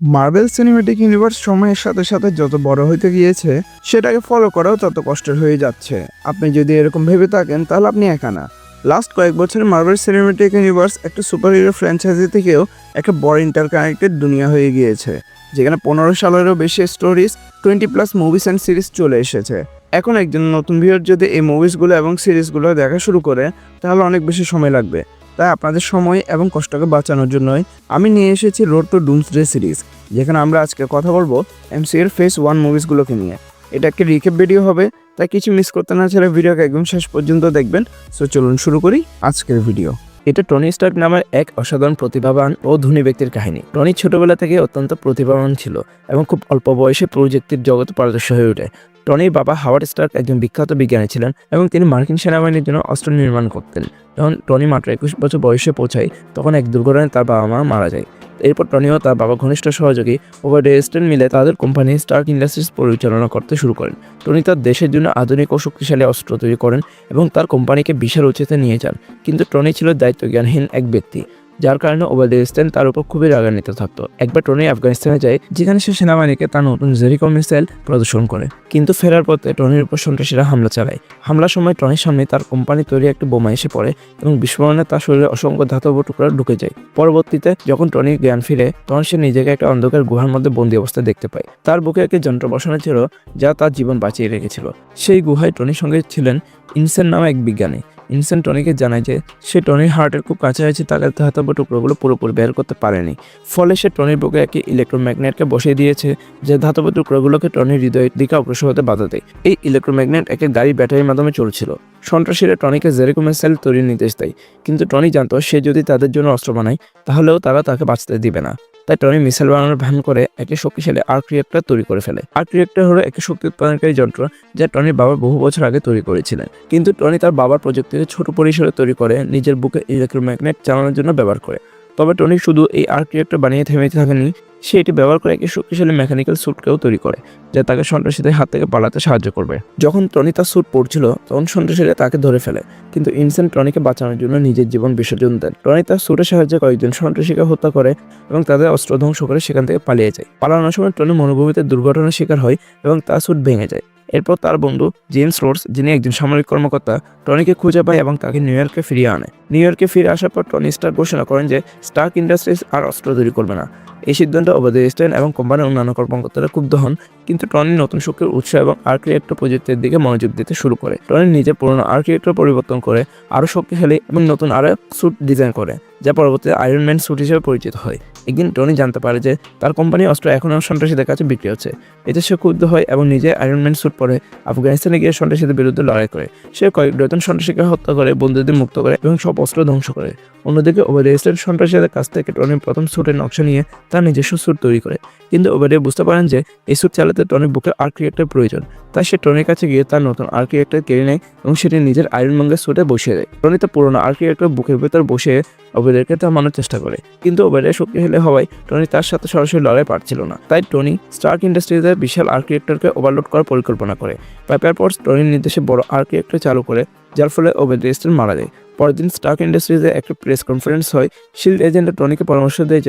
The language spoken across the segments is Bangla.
মার্বেল সিনেম্যাটিক ইউনিভার্স সময়ের সাথে সাথে যত বড় হইতে গিয়েছে সেটাকে ফলো করাও তত কষ্টের হয়ে যাচ্ছে। আপনি যদি এরকম ভেবে থাকেন তাহলে আপনি একা না। লাস্ট কয়েক বছরে মার্বেল সিনেম্যাটিক ইউনিভার্স একটা সুপার হিরো ফ্র্যাঞ্চাইজি থেকেও একটা বড় ইন্টারকানেক্টেড দুনিয়া হয়ে গিয়েছে, যেখানে 15 সালেরও বেশি স্টোরিজ, 20+ মুভিস অ্যান্ড সিরিজ চলে এসেছে। এখন একজন নতুন ভিউয়ার যদি এই মুভিসগুলো এবং সিরিজগুলো দেখা শুরু করে তাহলে অনেক বেশি সময় লাগবে। তাই আপনাদের সময় এবং কষ্টকে বাঁচানোর জন্যই আমি নিয়ে এসেছি রোড টু ডুমসডে সিরিজ, যেখানে আমরা আজকে কথা বলবো এমসিইউর ফেজ 1 মুভিসগুলোকে নিয়ে। এটা একটা রিক্যাপ ভিডিও হবে, তাই কিছু মিস করতে না চাইলে ভিডিওকে একদম শেষ পর্যন্ত দেখবেন। সো চলুন শুরু করি আজকের ভিডিও। এটা টনি স্টার্ক নামের এক অসাধারণ প্রতিভাবান ও ধনী ব্যক্তির কাহিনী। টনি ছোটবেলা থেকে অত্যন্ত প্রতিভাবান ছিল এবং খুব অল্প বয়সে প্রযুক্তির জগতে পারদর্শী হয়ে ওঠে। টনির বাবা হাওয়ার্ড স্টার্ক একজন বিখ্যাত বিজ্ঞানী ছিলেন এবং তিনি মার্কিন সেনাবাহিনীর জন্য অস্ত্র নির্মাণ করতেন। যখন টনি মাত্র 21 বছর বয়সে পৌঁছায় তখন এক দুর্ঘটনায় তার বাবা মা মারা যায়। এরপর টনি ও তার বাবা ঘনিষ্ঠ সহযোগী ওভারডে স্টেন মিলে তাদের কোম্পানি স্টার্ক ইন্ডাস্ট্রিজ পরিচালনা করতে শুরু করেন। টনি তার দেশের জন্য আধুনিক ও শক্তিশালী অস্ত্র তৈরি করেন এবং তার কোম্পানিকে বিশাল উচ্চতায় নিয়ে যান। কিন্তু টনি ছিল দায়িত্বজ্ঞানহীন এক ব্যক্তি, যার কারণে ওভারডে স্টেন তার উপর খুবই রাগান্বিত থাকতো। একবার টনি আফগানিস্তানে যায়, যেখানে সে সেনাবাহিনীকে তার নতুন জেরিকো মিসাইল প্রদর্শন করে। কিন্তু ফেরার পথে টনির উপর সন্ত্রাসীরা হামলা চালায়। হামলার সময় টনির সামনে তার কোম্পানি তৈরি একটা বোমা এসে পড়ে এবং বিস্ফোরণে তার শরীরে অসংখ্য ধাতব টুকরা ঢুকে যায়। পরবর্তীতে যখন টনির জ্ঞান ফিরে তখন সে নিজেকে একটা অন্ধকার গুহার মধ্যে বন্দী অবস্থায় দেখতে পায়। তার বুকে একটি যন্ত্র বসানো ছিল যা তার জীবন বাঁচিয়ে রেখেছিল। সেই গুহায় টনির সঙ্গে ছিলেন ইনসেন নামে এক বিজ্ঞানী। ইনসেন টনিকে জানায় যে সে টনির হার্টের খুব কাছাকাছি তাকে ধাতব টুকরোগুলো পুরোপুরি বের করতে পারেনি। ফলে সে টনির বুকে একটি ইলেকট্রোম্যাগনেটকে বসিয়ে দিয়েছে, যে ধাতব টুকরোগুলোকে টনির হৃদয়ের দিকে অগ্রসর হতে বাধা দেয়। এই ইলেকট্রোম্যাগনেট একটি গাড়ি ব্যাটারির মাধ্যমে চলছিল। সন্ত্রাসীরা টনিকে জেরিকো মিসাইল তৈরির নির্দেশ দেয়, কিন্তু টনি জানতো সে যদি তাদের জন্য অস্ত্র বানায় তাহলেও তারা তাকে বাঁচতে দিবে না। তাই টনি মিসাইল বানানোর ভান করে একটি শক্তিশালী আর্ক রিয়েক্টর তৈরি করে ফেলে। আর্ক রিয়েক্টর হলো একটি শক্তি উৎপাদনকারী যন্ত্র যা টনির বাবা বহু বছর আগে তৈরি করেছিলেন। কিন্তু টনি তার বাবার প্রযুক্তিকে ছোট পরিসরে তৈরি করে নিজের বুকে ইলেকট্রোম্যাগনেট চালানোর জন্য ব্যবহার করে। তবে টনি শুধু এই আর্ক রিয়েক্টর বানিয়ে থেমে থাকেনি, সে এটি ব্যবহার করে একটি শক্তিশালী মেকানিক্যাল স্যুটকেও তৈরি করে, যা তাকে সন্ত্রাসীদের হাত থেকে পালাতে সাহায্য করবে। যখন টনি তার স্যুট পরছিল তখন সন্ত্রাসীরা তাকে ধরে ফেলে, কিন্তু ইনসেন টনিকে বাঁচানোর জন্য নিজের জীবন বিসর্জন দেন। টনি তার স্যুটের সাহায্যে কয়েকজন সন্ত্রাসীকে হত্যা করে এবং তাদের অস্ত্র ধ্বংস করে সেখান থেকে পালিয়ে যায়। পালানোর সময় টনি মরুভূমিতে দুর্ঘটনার শিকার হয় এবং তার স্যুট ভেঙে যায়। এরপর তার বন্ধু জেমস রোডস, যিনি একজন সামরিক কর্মকর্তা, টনিকে খুঁজে পায় এবং তাকে নিউ ইয়র্কে ফিরিয়ে আনে। নিউ ইয়র্কে ফিরে আসার পর টনি স্টার্ক ঘোষণা করেন যে স্টার্ক ইন্ডাস্ট্রিজ আর অস্ত্র তৈরি করবে না। এই সিদ্ধান্ত ওভারডে স্টেন এবং কোম্পানির অন্যান্য কর্মকর্তারা ক্ষুব্ধ হন, কিন্তু টনি নতুন শক্তির উৎস এবং আর্ক রিয়েক্টর প্রযুক্তির দিকে মনোযোগ দিতে শুরু করে। টনি নিজের পুরনো আর্ক রিয়েক্টর পরিবর্তন করে আরও শক্তিশালী এবং নতুন আরও স্যুট ডিজাইন করে, যা পরবর্তীতে আয়রন ম্যান স্যুট হিসেবে পরিচিত হয়। একদিন টনি জানতে পারে যে তার কোম্পানির অস্ত্র এখনও সন্ত্রাসীদের কাছে বিক্রি হচ্ছে। এতে সে ক্ষুব্ধ হয় এবং নিজে আয়রন ম্যান স্যুট পরে আফগানিস্তানে গিয়ে সন্ত্রাসীদের বিরুদ্ধে লড়াই করে। সে কয়েক ডজন সন্ত্রাসীকে হত্যা করে, বন্দীদের মুক্ত করে এবং সব অস্ত্র ধ্বংস করে। অন্যদিকে ওভারডে স্টেন সন্ত্রাসীদের কাছ থেকে টনির প্রথম স্যুটের নকশা নিয়ে তার নিজস্ব স্যুট তৈরি করে। কিন্তু ওভারডে বুঝতে পারেন যে এই স্যুট চালাতে টনির বুকে আর্ক রিয়েক্টর প্রয়োজন। তাই সে টনির কাছে গিয়ে তার নতুন আর্ক রিয়েক্টর কেড়ে নেয় এবং সেটি নিজের আয়রন ম্যানের স্যুটে বসিয়ে দেয়। টনি তার পুরোনো আর্ক রিয়েক্টর বুকের ভেতর বসে ওভারডেকে থামানোর চেষ্টা করে, কিন্তু ওভারডে শক্তিশালী হওয়ায় টনি তার সাথে সরাসরি লড়াই পারছিল না। তাই টনি স্টার্ক ইন্ডাস্ট্রিজের বিশাল আর্ক রিয়েক্টরকে ওভারলোড করার পরিকল্পনা করে। পেপার পটস টনির নির্দেশে বড় আর্ক রিয়েক্টর চালু করে, যার ফলে ওভারডে স্টেন মারা যায়। পরের দিন স্টার্ক ইন্ডাস্ট্রিজে একটা প্রেস কনফারেন্স হয়। শিল্ড এজেন্টরা টনিকে পরামর্শ দেয়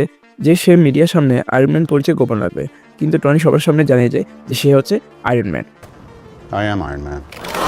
যে সে মিডিয়ার সামনে আয়রন ম্যান পরিচয় গোপন রাখবে, কিন্তু টনি সবার সামনে জানিয়ে যায় যে সে হচ্ছে iron man. I am Iron Man.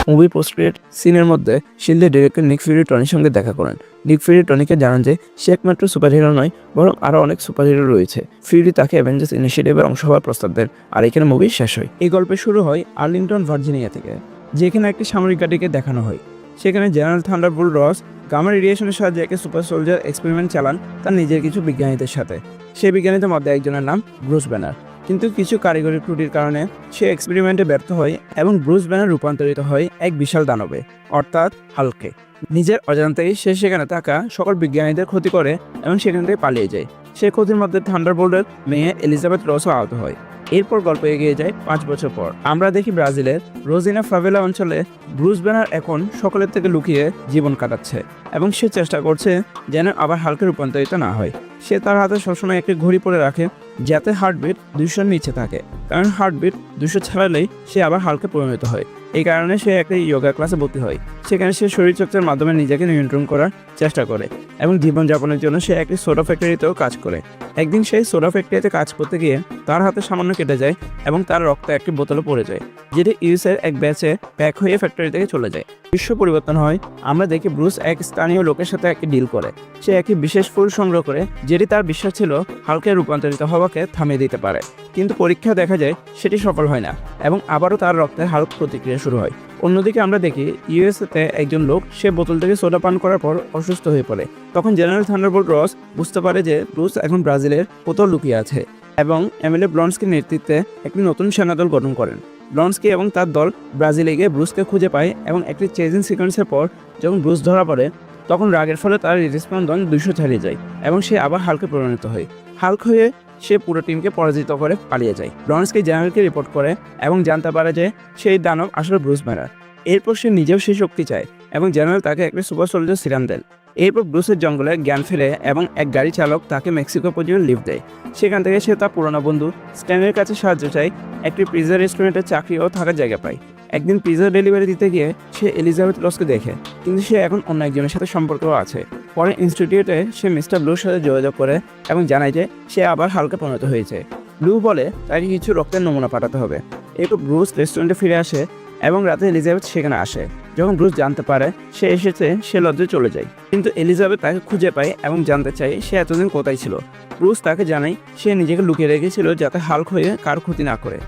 Movie post credit সিনের মধ্যে শিল্ডের ডিরেক্টর নিক ফিউরি টনির সঙ্গে দেখা করেন। নিক ফিউরি টনিকে জানান যে সে একমাত্র সুপারহিরো নয়, বরং আরও অনেক সুপারহিরো রয়েছে। ফিউরি তাকে অ্যাভেঞ্জার্স ইনিশিয়েটিভের অংশ হওয়ার প্রস্তাব দেন, আর এখানে মুভি শেষ হয়। এই গল্পের শুরু হয় আর্লিংটন, ভার্জিনিয়া থেকে, যেখানে একটি সামরিক ঘাঁটিকে দেখানো হয়। সেখানে জেনারেল থান্ডারবোল্ট রস গামা রেডিয়েশনের সাহায্যে একটি সুপার সোলজার এক্সপেরিমেন্ট চালান তার নিজের কিছু বিজ্ঞানীদের সাথে। সেই বিজ্ঞানীদের মধ্যে একজনের নাম ব্রুস ব্যানার, কিন্তু কিছু কারিগরি ত্রুটির কারণে সে এক্সপেরিমেন্টে ব্যর্থ হয় এবং ব্রুস ব্যানার রূপান্তরিত হয় এক বিশাল দানবে, অর্থাৎ হাল্কে। নিজের অজান্তেই সে সেখানে থাকা সকল বিজ্ঞানীদের ক্ষতি করে এবং সেখান থেকে পালিয়ে যায়। সেই ক্ষতির মধ্যে থান্ডারবোল্টের মেয়ে এলিজাবেথ রসও আহত হয়। এরপর গল্প এগিয়ে যায় 5 বছর পর। আমরা দেখি ব্রাজিলের রোজিনা ফাভেলা অঞ্চলে ব্রুস ব্যানার এখন সকলের থেকে লুকিয়ে জীবন কাটাচ্ছে এবং সে চেষ্টা করছে যেন আবার হালকে রূপান্তরিত না হয়। সে তার হাতে সবসময় একটি ঘড়ি পরে রাখে, যাতে হার্টবিট 200-র নিচে থাকে, কারণ হার্টবিট 200 ছাড়ালেই সে আবার হালকে পরিণত হয়। এই কারণে সে একটা যোগা ক্লাসে ভর্তি হয় সেখানে সে শরীরচর্চার মাধ্যমে নিজেকে নিয়ন্ত্রণ করার চেষ্টা করে এবং জীবনযাপনের জন্য সে একটি সোডা ফ্যাক্টরিতেও কাজ করে। একদিন সেই সোডা ফ্যাক্টরিতে কাজ করতে গিয়ে তার হাতে সামান্য কেটে যায় এবং তার রক্ত একটি বোতলে পড়ে যায়, যেটি ইউএসের এক ব্যাচে প্যাক হয়ে ফ্যাক্টরি থেকে চলে যায়। বিশ্ব পরিবর্তন হয়। আমরা দেখি ব্রুস এক স্থানীয় লোকের সাথে একটি ডিল করে। সে একটি বিশেষ ফুল সংগ্রহ করে, যেটি তার বিশ্বাস ছিল হালকে রূপান্তরিত হওয়াকে থামিয়ে দিতে পারে। কিন্তু পরীক্ষা দেখা যায় সেটি সফল হয় না এবং আবারও তার রক্তে হালক প্রতিক্রিয়া শুরু হয়। অন্যদিকে আমরা দেখি ইউএসএতে একজন লোক সে বোতল থেকে সোডা পান করার পর অসুস্থ হয়ে পড়ে। তখন জেনারেল থান্ডারবোল্ট রস বুঝতে পারে যে ব্রুস এখন ব্রাজিলের কোথাও লুকিয়ে আছে এবং এমএলএ ব্লন্সকির নেতৃত্বে একটি নতুন সেনাদল গঠন করেন। ব্লন্সকি এবং তার দল ব্রাজিলে গিয়ে ব্রুসকে খুঁজে পায় এবং একটি চেজিং সিকোয়েন্সের পর যখন ব্রুস ধরা পড়ে তখন রাগের ফলে তার হৃদস্পন্দন 200 ছাড়িয়ে যায় এবং সে আবার হালকে পরিণত হয়। হালক হয়ে সে পুরো টিমকে পরাজিত করে পালিয়ে যায়। ব্লন্সকি জেনারেলকে রিপোর্ট করে এবং জানতে পারে যে সেই দানব আসলে ব্রুস ব্যানার। এরপর সে নিজেও সেই শক্তি চায় এবং জেনারেল তাকে একটি সুপার সোলজার সিরাম দেন। এরপর ব্রুসের জঙ্গলে জ্ঞান ফিরে এবং এক গাড়ি চালক তাকে মেক্সিকো পর্যন্ত লিফট দেয়। সেখান থেকে সে তার পুরনো বন্ধু স্ট্যানের কাছে সাহায্য চায়। একটি পিৎজা রেস্টুরেন্টের চাকরি ও থাকার জায়গা পায়। একদিন পিৎজা ডেলিভারি দিতে গিয়ে সে এলিজাবেথ রসকে দেখে, কিন্তু সে এখন অন্য একজনের সাথে সম্পর্কও আছে। পরে ইনস্টিটিউটে সে মিস্টার ব্লুর সাথে যোগাযোগ করে এবং জানায় যে সে আবার হালকা পরিণত হয়েছে। ব্লু বলে তাকে কিছু রক্তের নমুনা পাঠাতে হবে। এরপর ব্রুস রেস্টুরেন্টে ফিরে আসে এবং রাতে এলিজাবেথ সেখানে আসে। যখন ব্রুস জানতে পারে সে এসেছে, সে লজ্জায় চলে যায়। কিন্তু এলিজাবেথ তাকে খুঁজে পায় এবং জানতে চায় সে এতদিন কোথায় ছিল। ব্রুস তাকে জানায় সে নিজেকে লুকিয়ে রেখেছিল যাতে হাল্ক হয়ে কার ক্ষতি না করে।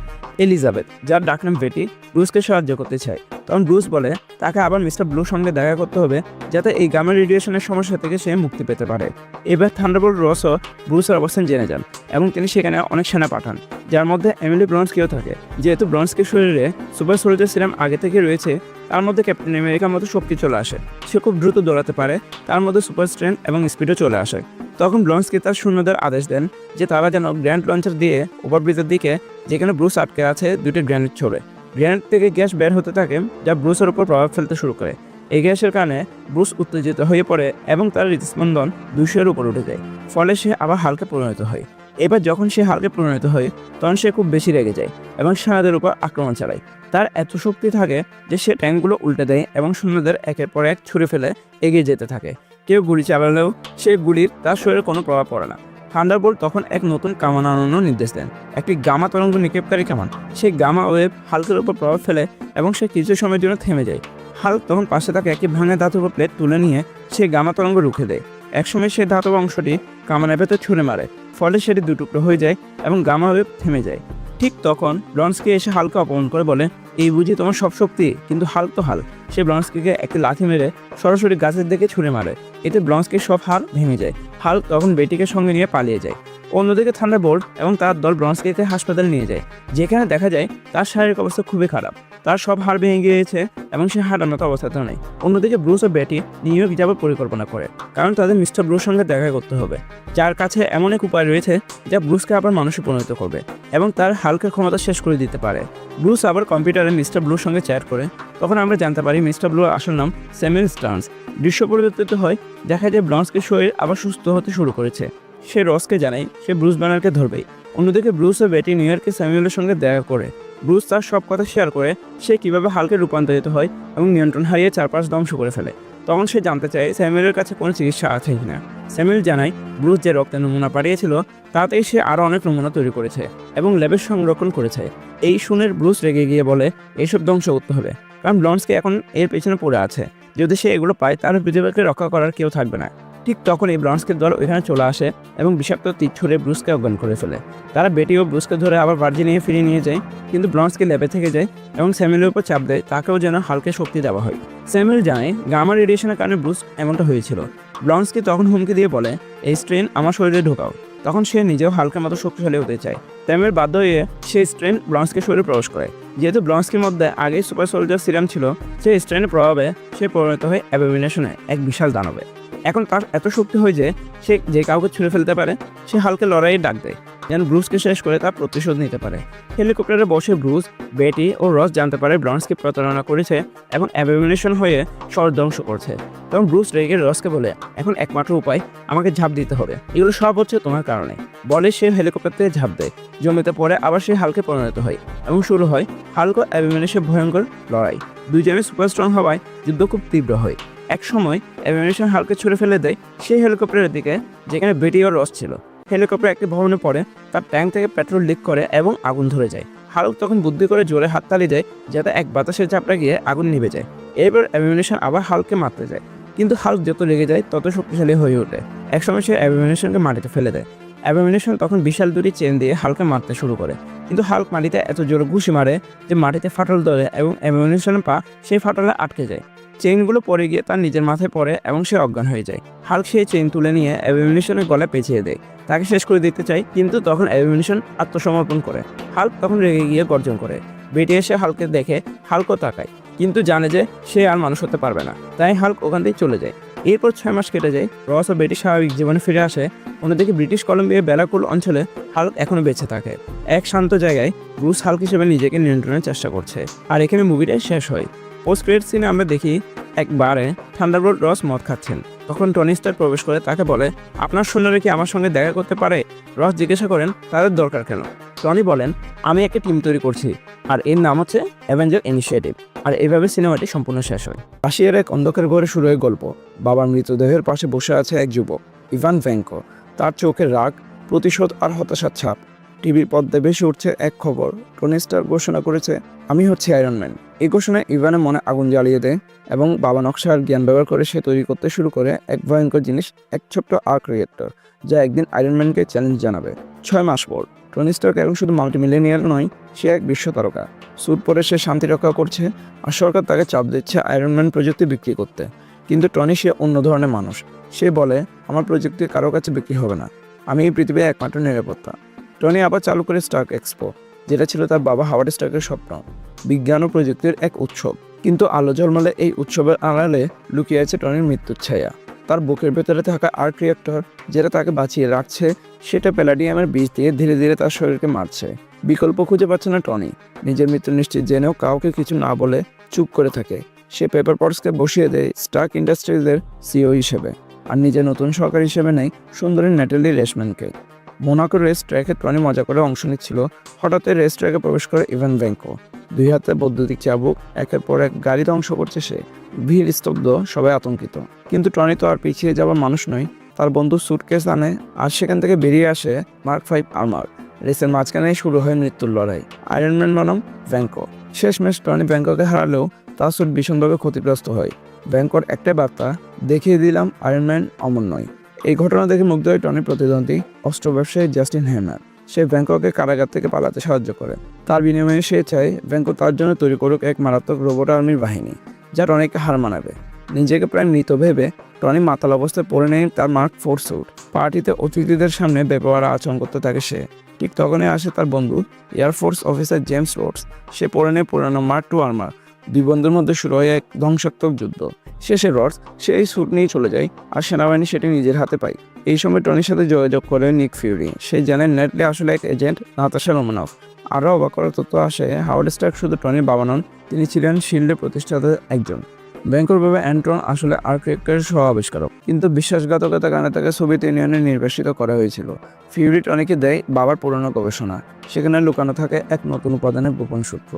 এলিজাবেথ, যার ডাকনাম বেটি, ব্রুসকে সাহায্য করতে চায়। তখন ব্রুস বলে তাকে আবার মিস্টার ব্লুর সঙ্গে দেখা করতে হবে যাতে এই গামা রেডিয়েশনের সমস্যা থেকে সে মুক্তি পেতে পারে। এবার থান্ডারবোল্ট রসও ব্রুসের অবস্থান জেনে যান এবং তিনি সেখানে অনেক সেনা পাঠান, যার মধ্যে এমিলি ব্লন্সকিও থাকে। যেহেতু ব্লন্সকির শরীরে সুপার সোলজার সিরাম আগে থেকে রয়েছে, তার মধ্যে ক্যাপ্টেন আমেরিকার মতো শক্তি চলে আসে। সে খুব দ্রুত দৌড়াতে পারে, তার মধ্যে সুপার স্ট্রেংথ এবং স্পিডও চলে আসে। তখন ব্লন্সকি তার সৈন্যদের আদেশ দেন যে তারা যেন গ্র্যান্ড লঞ্চার দিয়ে ওভারব্রিজের দিকে, যেখানে ব্রুস আটকে আছে, দুটি গ্র্যানেড ছোড়ে। গ্র্যানেড থেকে গ্যাস বের হতে থাকে যা ব্রুসের উপর প্রভাব ফেলতে শুরু করে। এই গ্যাসের কারণে ব্রুস উত্তেজিত হয়ে পড়ে এবং তার হৃদস্পন্দন 200-এর উপর উঠে যায়। ফলে সে আবার হালকা পরিণত হয়। এবার যখন সে হালকা পরিণত হয় তখন সে খুব বেশি রেগে যায় এবং সেনাদের উপর আক্রমণ চালায়। তার এত শক্তি থাকে যে সে ট্যাঙ্কগুলো উল্টে দেয় এবং সৈন্যদের একের পর এক ছুঁড়ে ফেলে এগিয়ে যেতে থাকে। কেউ গুলি চালালেও সেই গুলির তার শরীরে কোনো প্রভাব পড়ে না। থান্ডারবোল্ট তখন এক নতুন কামান আনানোর নির্দেশ দেন, একটি গামা তরঙ্গ নিক্ষেপকারী কামান। সেই গামা ওয়েভ হাল্কের উপর প্রভাব ফেলে এবং সে কিছু সময়ের জন্য থেমে যায়। হাল্ক তখন পাশে থাকা একটি ভাঙা ধাতব প্লেট তুলে নিয়ে সেই গামা তরঙ্গ রুখে দেয়। একসময় সেই ধাতব অংশটি কামানের ভেতর ছুঁড়ে মারে, ফলে সেটি দুটুকরো হয়ে যায় এবং গামা ওয়েভ থেমে যায়। ঠিক তখন ব্লন্সকি এসে হালকা অপমান করে বলে, এই বুঝি তোমার সব শক্তি? কিন্তু হাল্ক তো হাল্ক। সে ব্লন্সকিকে একটি লাথি মেরে সরাসরি গাছের দিকে ছুঁড়ে মারে। এতে ব্লন্সকির সব হাড় ভেঙে যায়। হাল্ক তখন বেটিকে সঙ্গে নিয়ে পালিয়ে যায়। অন্যদিকে থান্ডারবোল্ট এবং তার দল ব্লন্সকিকে হাসপাতালে নিয়ে যায়, যেখানে দেখা যায় তার শারীরিক অবস্থা খুবই খারাপ। তার সব হাড় ভেঙে গিয়েছে এবং সে হাঁটার মতো অবস্থাতেও নেই। অন্যদিকে ব্রুস ও বেটি নিউ ইয়র্ক যাবার পরিকল্পনা করে, কারণ তাদের মিস্টার ব্লুর সঙ্গে দেখা করতে হবে, যার কাছে এমন এক উপায় রয়েছে যা ব্রুসকে আবার মানুষে পরিণত করবে এবং তার হাল্কের ক্ষমতা শেষ করে দিতে পারে। ব্রুস আবার কম্পিউটারে মিস্টার ব্লুর সঙ্গে চ্যাট করে। তখন আমরা জানতে পারি মিস্টার ব্লুর আসল নাম স্যামুয়েল স্টার্নস। দৃশ্য পরিবর্তিত হয়, দেখা যায় ব্লন্সকির শরীর আবার সুস্থ হতে শুরু করেছে। সে রসকে জানায় সে ব্রুস ব্যানারকে ধরবেই। অন্যদিকে ব্রুস ও বেটি নিউ ইয়র্কে স্যামুয়েলের সঙ্গে দেখা করে। ব্রুস তার সব কথা শেয়ার করে সে কীভাবে হালকে রূপান্তরিত হয় এবং নিয়ন্ত্রণ হারিয়ে চারপাশ ধ্বংস করে ফেলে। তখন সে জানতে চায় স্যামুয়েলের কাছে কোনো চিকিৎসা আছে কিনা। স্যামুয়েল জানায় ব্রুস যে রক্তের নমুনা পাঠিয়েছিল তাতেই সে আরও অনেক নমুনা তৈরি করেছে এবং ল্যাবে সংরক্ষণ করেছে। এই শুনে ব্রুস রেগে গিয়ে বলে এইসব ধ্বংস করতে হবে, কারণ ব্লন্সকি এখন এর পেছনে পড়ে আছে। যদি সে এগুলো পায় তাহলে পৃথিবীকে রক্ষা করার কেউ থাকবে না। ঠিক তখন এই ব্লন্সকির দল ওইখানে চলে আসে এবং বিষাক্ত তীর ছুঁড়ে ব্রুসকে অজ্ঞান করে ফেলে। তারা বেটি ও ব্রুসকে ধরে আবার ভার্জিনিয়া ফিরিয়ে নিয়ে যায়, কিন্তু ব্লন্সকি ল্যাবে থেকে যায় এবং স্যামুয়েলের উপর চাপ দেয় তাকেও যেন হালকে শক্তি দেওয়া হয়। স্যামুয়েল জানায় গামা রেডিয়েশনের কারণে ব্রুস এমনটা হয়েছিল। ব্লন্সকি তখন হুমকি দিয়ে বলে এই স্ট্রেন আমার শরীরে ঢোকাও। তখন সে নিজেও হালকার মতো শক্তিশালী হতে চায়। স্যামুয়েল বাধ্য হয়ে সেই স্ট্রেন ব্লন্সকির শরীরে প্রবেশ করে। যেহেতু ব্লন্সকির মধ্যে আগেই সুপার সোলজার সিরাম ছিল, সেই স্ট্রেনের প্রভাবে সে পরিণত হয় অ্যাবোমিনেশনে, এক বিশাল দানবে। এখন তার এত শক্তি হয় যে সে যে কাউকে ছুঁড়ে ফেলতে পারে। সে হালকে লড়াইয়ে ডাক দেয় যেন ব্রুসকে শেষ করে তার প্রতিশোধ নিতে পারে। হেলিকপ্টারে বসে ব্রুস, বেটি ও রস জানতে পারে ব্লন্সকি প্রতারণা করেছে এবং অ্যাবোমিনেশন হয়ে শহর ধ্বংস করছে। তখন ব্রুস রেগে রসকে বলে এখন একমাত্র উপায় আমাকে ঝাঁপ দিতে হবে, এগুলো সব হচ্ছে তোমার কারণে। বলে সে হেলিকপ্টার থেকে ঝাঁপ দেয়, জমিতে পড়ে আবার সে হালকে পরিণত হয় এবং শুরু হয় হালক অ্যাবোমিনেশনের ভয়ঙ্কর লড়াই। দুইজনে সুপার স্ট্রং হওয়ায় যুদ্ধ খুব তীব্র হয়। এক সময় অ্যামিউনিশন হালকে ছুড়ে ফেলে দেয় সেই হেলিকপ্টারের দিকে যেখানে বেটি ও রস ছিল। হেলিকপ্টার একটি ভবনে পড়ে, তার ট্যাঙ্ক থেকে পেট্রোল লিক করে এবং আগুন ধরে যায়। হাল্ক তখন বুদ্ধি করে জোরে হাততালি দেয় যাতে এক বাতাসের ঝাপটা গিয়ে আগুন নিভে যায়। এরপর অ্যামিউনিশন আবার হাল্ককে মারতে যায়, কিন্তু হাল্ক যত লেগে যায় তত শক্তিশালী হয়ে ওঠে। একসময় সে অ্যামিউনিশনকে মাটিতে ফেলে দেয়। অ্যামিউনিশন তখন বিশাল দুটি চেন দিয়ে হাল্ককে মারতে শুরু করে, কিন্তু হাল্ক মাটিতে এত জোরে ঘুষি মারে যে মাটিতে ফাটল ধরে এবং অ্যামিউনিশনের পা সেই ফাটলে আটকে যায়। চেইনগুলো পড়ে গিয়ে তার নিজের মাথায় পড়ে এবং সে অজ্ঞান হয়ে যায়। হাল্ক সেই চেইন তুলে নিয়ে অ্যামিউনিশনের গলায় পেঁচিয়ে দেয়, তাকে শেষ করে দিতে চায়, কিন্তু তখন অ্যামিউনিশন আত্মসমর্পণ করে। হাল্ক তখন রেগে গিয়ে গর্জন করে। বেটি এসে হাল্ককে দেখে হাল্কও তাকায়, কিন্তু জানে যে সে আর মানুষ হতে পারবে না, তাই হাল্ক ওখান থেকে চলে যায়। এরপর 6 মাস কেটে যায়, রস ও বেটি স্বাভাবিক জীবনে ফিরে আসে। অন্যদিকে ব্রিটিশ কলম্বিয়ার বেলাকুল অঞ্চলে হাল্ক এখনো বেঁচে থাকে। এক শান্ত জায়গায় ব্রুস হাল্ক হিসেবে নিজেকে নিয়ন্ত্রণের চেষ্টা করছে। আর এখানে মুভিটা শেষ হয়। পোস্ট ক্রেডিট সিনে আমরা দেখি এক বারে থান্ডারবোল্ট রস মদ খাচ্ছেন। তখন টনি স্টার্ক প্রবেশ করে তাকে বলে, আপনার সৈন্যরা কি আমার সঙ্গে দেখা করতে পারে? রস জিজ্ঞাসা করেন তাদের দরকার কেন। টনি বলেন, আমি একটা টিম তৈরি করছি আর এর নাম হচ্ছে অ্যাভেঞ্জার ইনিশিয়েটিভ। আর এইভাবে সিনেমাটি সম্পূর্ণ শেষ হয়। রাশিয়ার এক অন্ধকার ঘরে শুরু হয় গল্প। বাবার মৃতদেহের পাশে বসে আছে এক যুবক, ইভান ভেঙ্কো। তার চোখে রাগ, প্রতিশোধ আর হতাশার ছাপ। টিভির পর্দায় ভেসে উঠছে এক খবর, টনি স্টার্ক ঘোষণা করেছে, আমি হচ্ছি আয়রন ম্যান। এই ঘোষণায় ইভানের মনে আগুন জ্বালিয়ে দেয় এবং বাবা নকশার জ্ঞান ব্যবহার করে সে তৈরি করতে শুরু করে এক ভয়ঙ্কর জিনিস, এক ছোট্ট আর্ক রিয়েক্টর, যা একদিন আয়রন ম্যানকে চ্যালেঞ্জ জানাবে। 6 মাস পর টনি স্টার্ক এখন শুধু মাল্টিমিলিয়নিয়ার নয়, সে এক বিশ্ব তারকা। স্যুট পরে সে শান্তি রক্ষা করছে, আর সরকার তাকে চাপ দিচ্ছে আয়রন ম্যান প্রযুক্তি বিক্রি করতে। কিন্তু টনি সে অন্য ধরনের মানুষ। সে বলে, আমার প্রযুক্তি কারো কাছে বিক্রি হবে না, আমি এই পৃথিবীর একমাত্র নিরাপত্তা। টনি আবার চালু করে স্টার্ক এক্সপো, যেটা ছিল তার বাবা হাওয়ার্ড স্টার্কের স্বপ্ন, বিজ্ঞান ও প্রযুক্তির এক উৎসব। কিন্তু আলো ঝলমলে এই উৎসবের আড়ালে লুকিয়ে আছে টনির মৃত্যুর ছায়া। তার বুকের ভেতরে থাকা আর্ক রিয়েক্টর, যেটা তাকে বাঁচিয়ে রাখছে, সেটা প্যালাডিয়ামের বিষ দিয়ে ধীরে ধীরে তার শরীরকে মারছে। বিকল্প খুঁজে পাচ্ছে না টনি। নিজের মৃত্যু নিশ্চিত জেনেও কাউকে কিছু না বলে চুপ করে থাকে। সে পেপার পটসকে বসিয়ে দেয় স্টার্ক ইন্ডাস্ট্রিজের সিও হিসেবে, আর নিজের নতুন সরকার হিসেবে নেয় সুন্দরী ন্যাটালি রেশম্যানকে। মোনাকোর রেস ট্র্যাকে টনি মজা করে অংশ নিচ্ছিল। হঠাৎ রেস ট্র্যাকে প্রবেশ করে ইভান ভেঙ্কো। 2 হাতে বৈদ্যুতিক চাবুক, একের পর এক গাড়ি ধ্বংস করছে সে। ভিড় স্তব্ধ, সবাই আতঙ্কিত। কিন্তু টনি তো আর পিছিয়ে যাওয়ার মানুষ নয়। তার বন্ধু সুটকেস আনে, আর সেখান থেকে বেরিয়ে আসে মার্ক 5 আর্মার। রেসের মাঝখানেই শুরু হয় মৃত্যুর লড়াই, আয়রন ম্যান বনাম ভেঙ্কো। শেষমেশ টনি ভেঙ্কোকে হারালেও তার স্যুট ভীষণভাবে ক্ষতিগ্রস্ত হয়। ভেঙ্কোর একটাই বার্তা, দেখিয়ে দিলাম আয়রন ম্যান অমর নয়। এই ঘটনা দেখে মুগ্ধ হয় টনির প্রতিদ্বন্দ্বী অস্ত্র ব্যবসায়ী জাস্টিন হ্যামার। সে ভেঙ্কোকে কারাগার থেকে পালাতে সাহায্য করে। তার বিনিময়ে সে চায় ভেঙ্কো তার জন্য তৈরি করুক এক মারাত্মক রোবট আর্মির বাহিনী, যা টনিকে হার মানাবে। নিজেকে প্রায় মৃত ভেবে টনি মাতাল অবস্থায় পরে নেয় তার মার্ক 4 স্যুট। পার্টিতে অতিথিদের সামনে বেপরোয়া আচরণ করতে থাকে সে। ঠিক তখনই আসে তার বন্ধু এয়ারফোর্স অফিসার জেমস রোডস। সে পরে নেয় পুরানো মার্ক 2 আর্মার। 2 বন্ধুর মধ্যে শুরু হয় এক ধ্বংসাত্মক যুদ্ধ। শেষে রডস সেই স্যুট নিয়ে চলে যায়, আর সেনাবাহিনী সেটি নিজের হাতে পায়। এই সময় টনির সাথে যোগাযোগ করে নিক ফিউরি। সে জানে নেটলি আসলে এক এজেন্ট, নাতাশা রোমানফ। আরও অবাক করার তথ্য আসে, হাওয়ার্ড স্টার্ক শুধু টনির বাবা নন, তিনি ছিলেন শিল্ডের প্রতিষ্ঠাতা একজন। ভয়ঙ্করভাবে অ্যান্টন আসলে আর্ক রিয়েক্টরের সহ আবিষ্কারক, কিন্তু বিশ্বাসঘাতকতার কারণে তাকে সোভিয়েত ইউনিয়নে নির্বাসিত করা হয়েছিল। ফিউরি টনিকে দেয় বাবার পুরনো গবেষণা। সেখানে লুকানো থাকে এক নতুন উপাদানের গোপন সূত্র।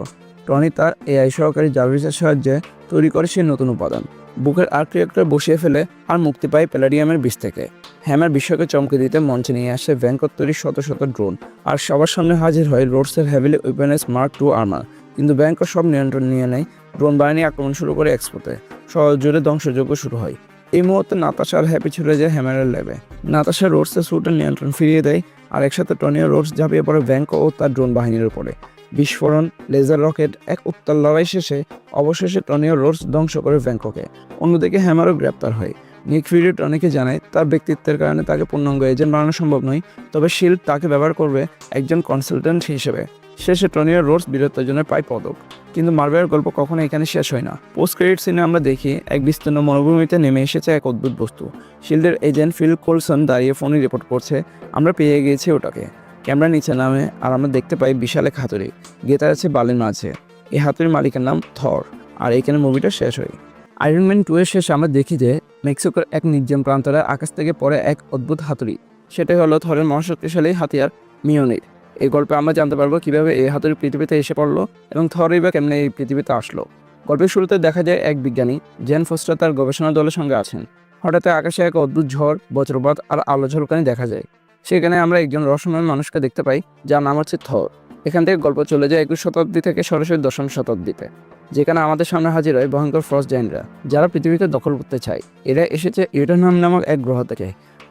টনি তার এআই সহকারী জার্ভিসের সাহায্যে তৈরি করে সেই নতুন উপাদান। বুকের আর্ক রিয়েক্টর বসিয়ে ফেলে আর মুক্তি পায় প্যালাডিয়ামের বিষ থেকে। হ্যামার বিশ্বকে চমকে দিতে মঞ্চে নিয়ে আসে ভ্যাঙ্কোর তৈরি শত শত ড্রোন, আর সবার সামনে হাজির হয় রোডসের হেভিলি ওয়েপেনাইজ মার্ক 2 আর্মার। কিন্তু ভ্যাঙ্কো সব নিয়ন্ত্রণ নিয়ে নেয়। ড্রোন বাহিনী আক্রমণ শুরু করে এক্সপোতে। শহর জুড়ে ধ্বংসযজ্ঞ শুরু হয়। এই মুহূর্তে নাতাশা আর হ্যাপি ছুটে যায় হ্যামারের ল্যাবে। নাতাশা রোডসের স্যুটের নিয়ন্ত্রণ ফিরিয়ে দেয়, আর একসাথে টনি ও রোডস ঝাঁপিয়ে পড়ে ভ্যাঙ্কো ও তার ড্রোন বাহিনীর উপরে। বিস্ফোরণ, লেজার রকেট, এক উত্তাল লড়াই শেষে অবশেষে টনি ও রোডস ধ্বংস করে ভ্যাঙ্কোকে। অন্যদিকে হ্যামারও গ্রেপ্তার হয়। নিক ফিউরি টনিকে জানায় তার ব্যক্তিত্বের কারণে তাকে পূর্ণাঙ্গ এজেন্ট বানানো সম্ভব নয়, তবে শিল্ড তাকে ব্যবহার করবে একজন কনসালটেন্ট হিসেবে। শেষে টনি ও রোডস বীরত্বের জন্য পায় পদক। কিন্তু মার্ভেলের গল্প কখনো এখানে শেষ হয় না। পোস্ট ক্রেডিট সিনে আমরা দেখি এক বিস্তীর্ণ মরুভূমিতে নেমে এসেছে এক অদ্ভুত বস্তু। শিল্ডের এজেন্ট ফিল কোলসন দাঁড়িয়ে ফোনে রিপোর্ট করছে, আমরা পেয়ে গিয়েছি ওটাকে। ক্যামেরা নিচে নামে আর আমরা দেখতে পাই বিশাল এক হাতুড়ি গেঁথে আছে বালির মাঝে। এই হাতুড়ির মালিকের নাম থর। আর এইখানে মুভিটা শেষ হয়। আয়রন ম্যান 2 এর শেষে আমরা দেখি যে মেক্সিকোর এক নির্জন প্রান্তরে আকাশ থেকে পড়ে এক অদ্ভুত হাতুড়ি। সেটাই হলো থরের মহাশক্তিশালী হাতিয়ার মিওনির। এই গল্পে আমরা জানতে পারবো কিভাবে এই হাতুড়ি পৃথিবীতে এসে পড়লো এবং থরই বা কেমনে এই পৃথিবীতে আসলো। গল্পের শুরুতে দেখা যায় এক বিজ্ঞানী জেন ফস্টার তার গবেষণা দলের সঙ্গে আছেন। হঠাৎ আকাশে এক অদ্ভুত ঝড়, বজ্রপাত আর আলো ঝলকানি দেখা যায়। সেখানে আমরা একজন রহস্যময় মানুষকে দেখতে পাই, যার নাম হচ্ছে থর। এখান থেকে গল্প চলে যায় 21 শতাব্দী থেকে সরাসরি 10ম শতাব্দীতে, যেখানে আমাদের সামনে হাজির হয় ভয়ঙ্কর ফ্রস্ট জায়ান্টরা, যারা পৃথিবীকে দখল করতে চায়। এরা এসেছে ইউরেনিয়াম নামক এক গ্রহ থেকে।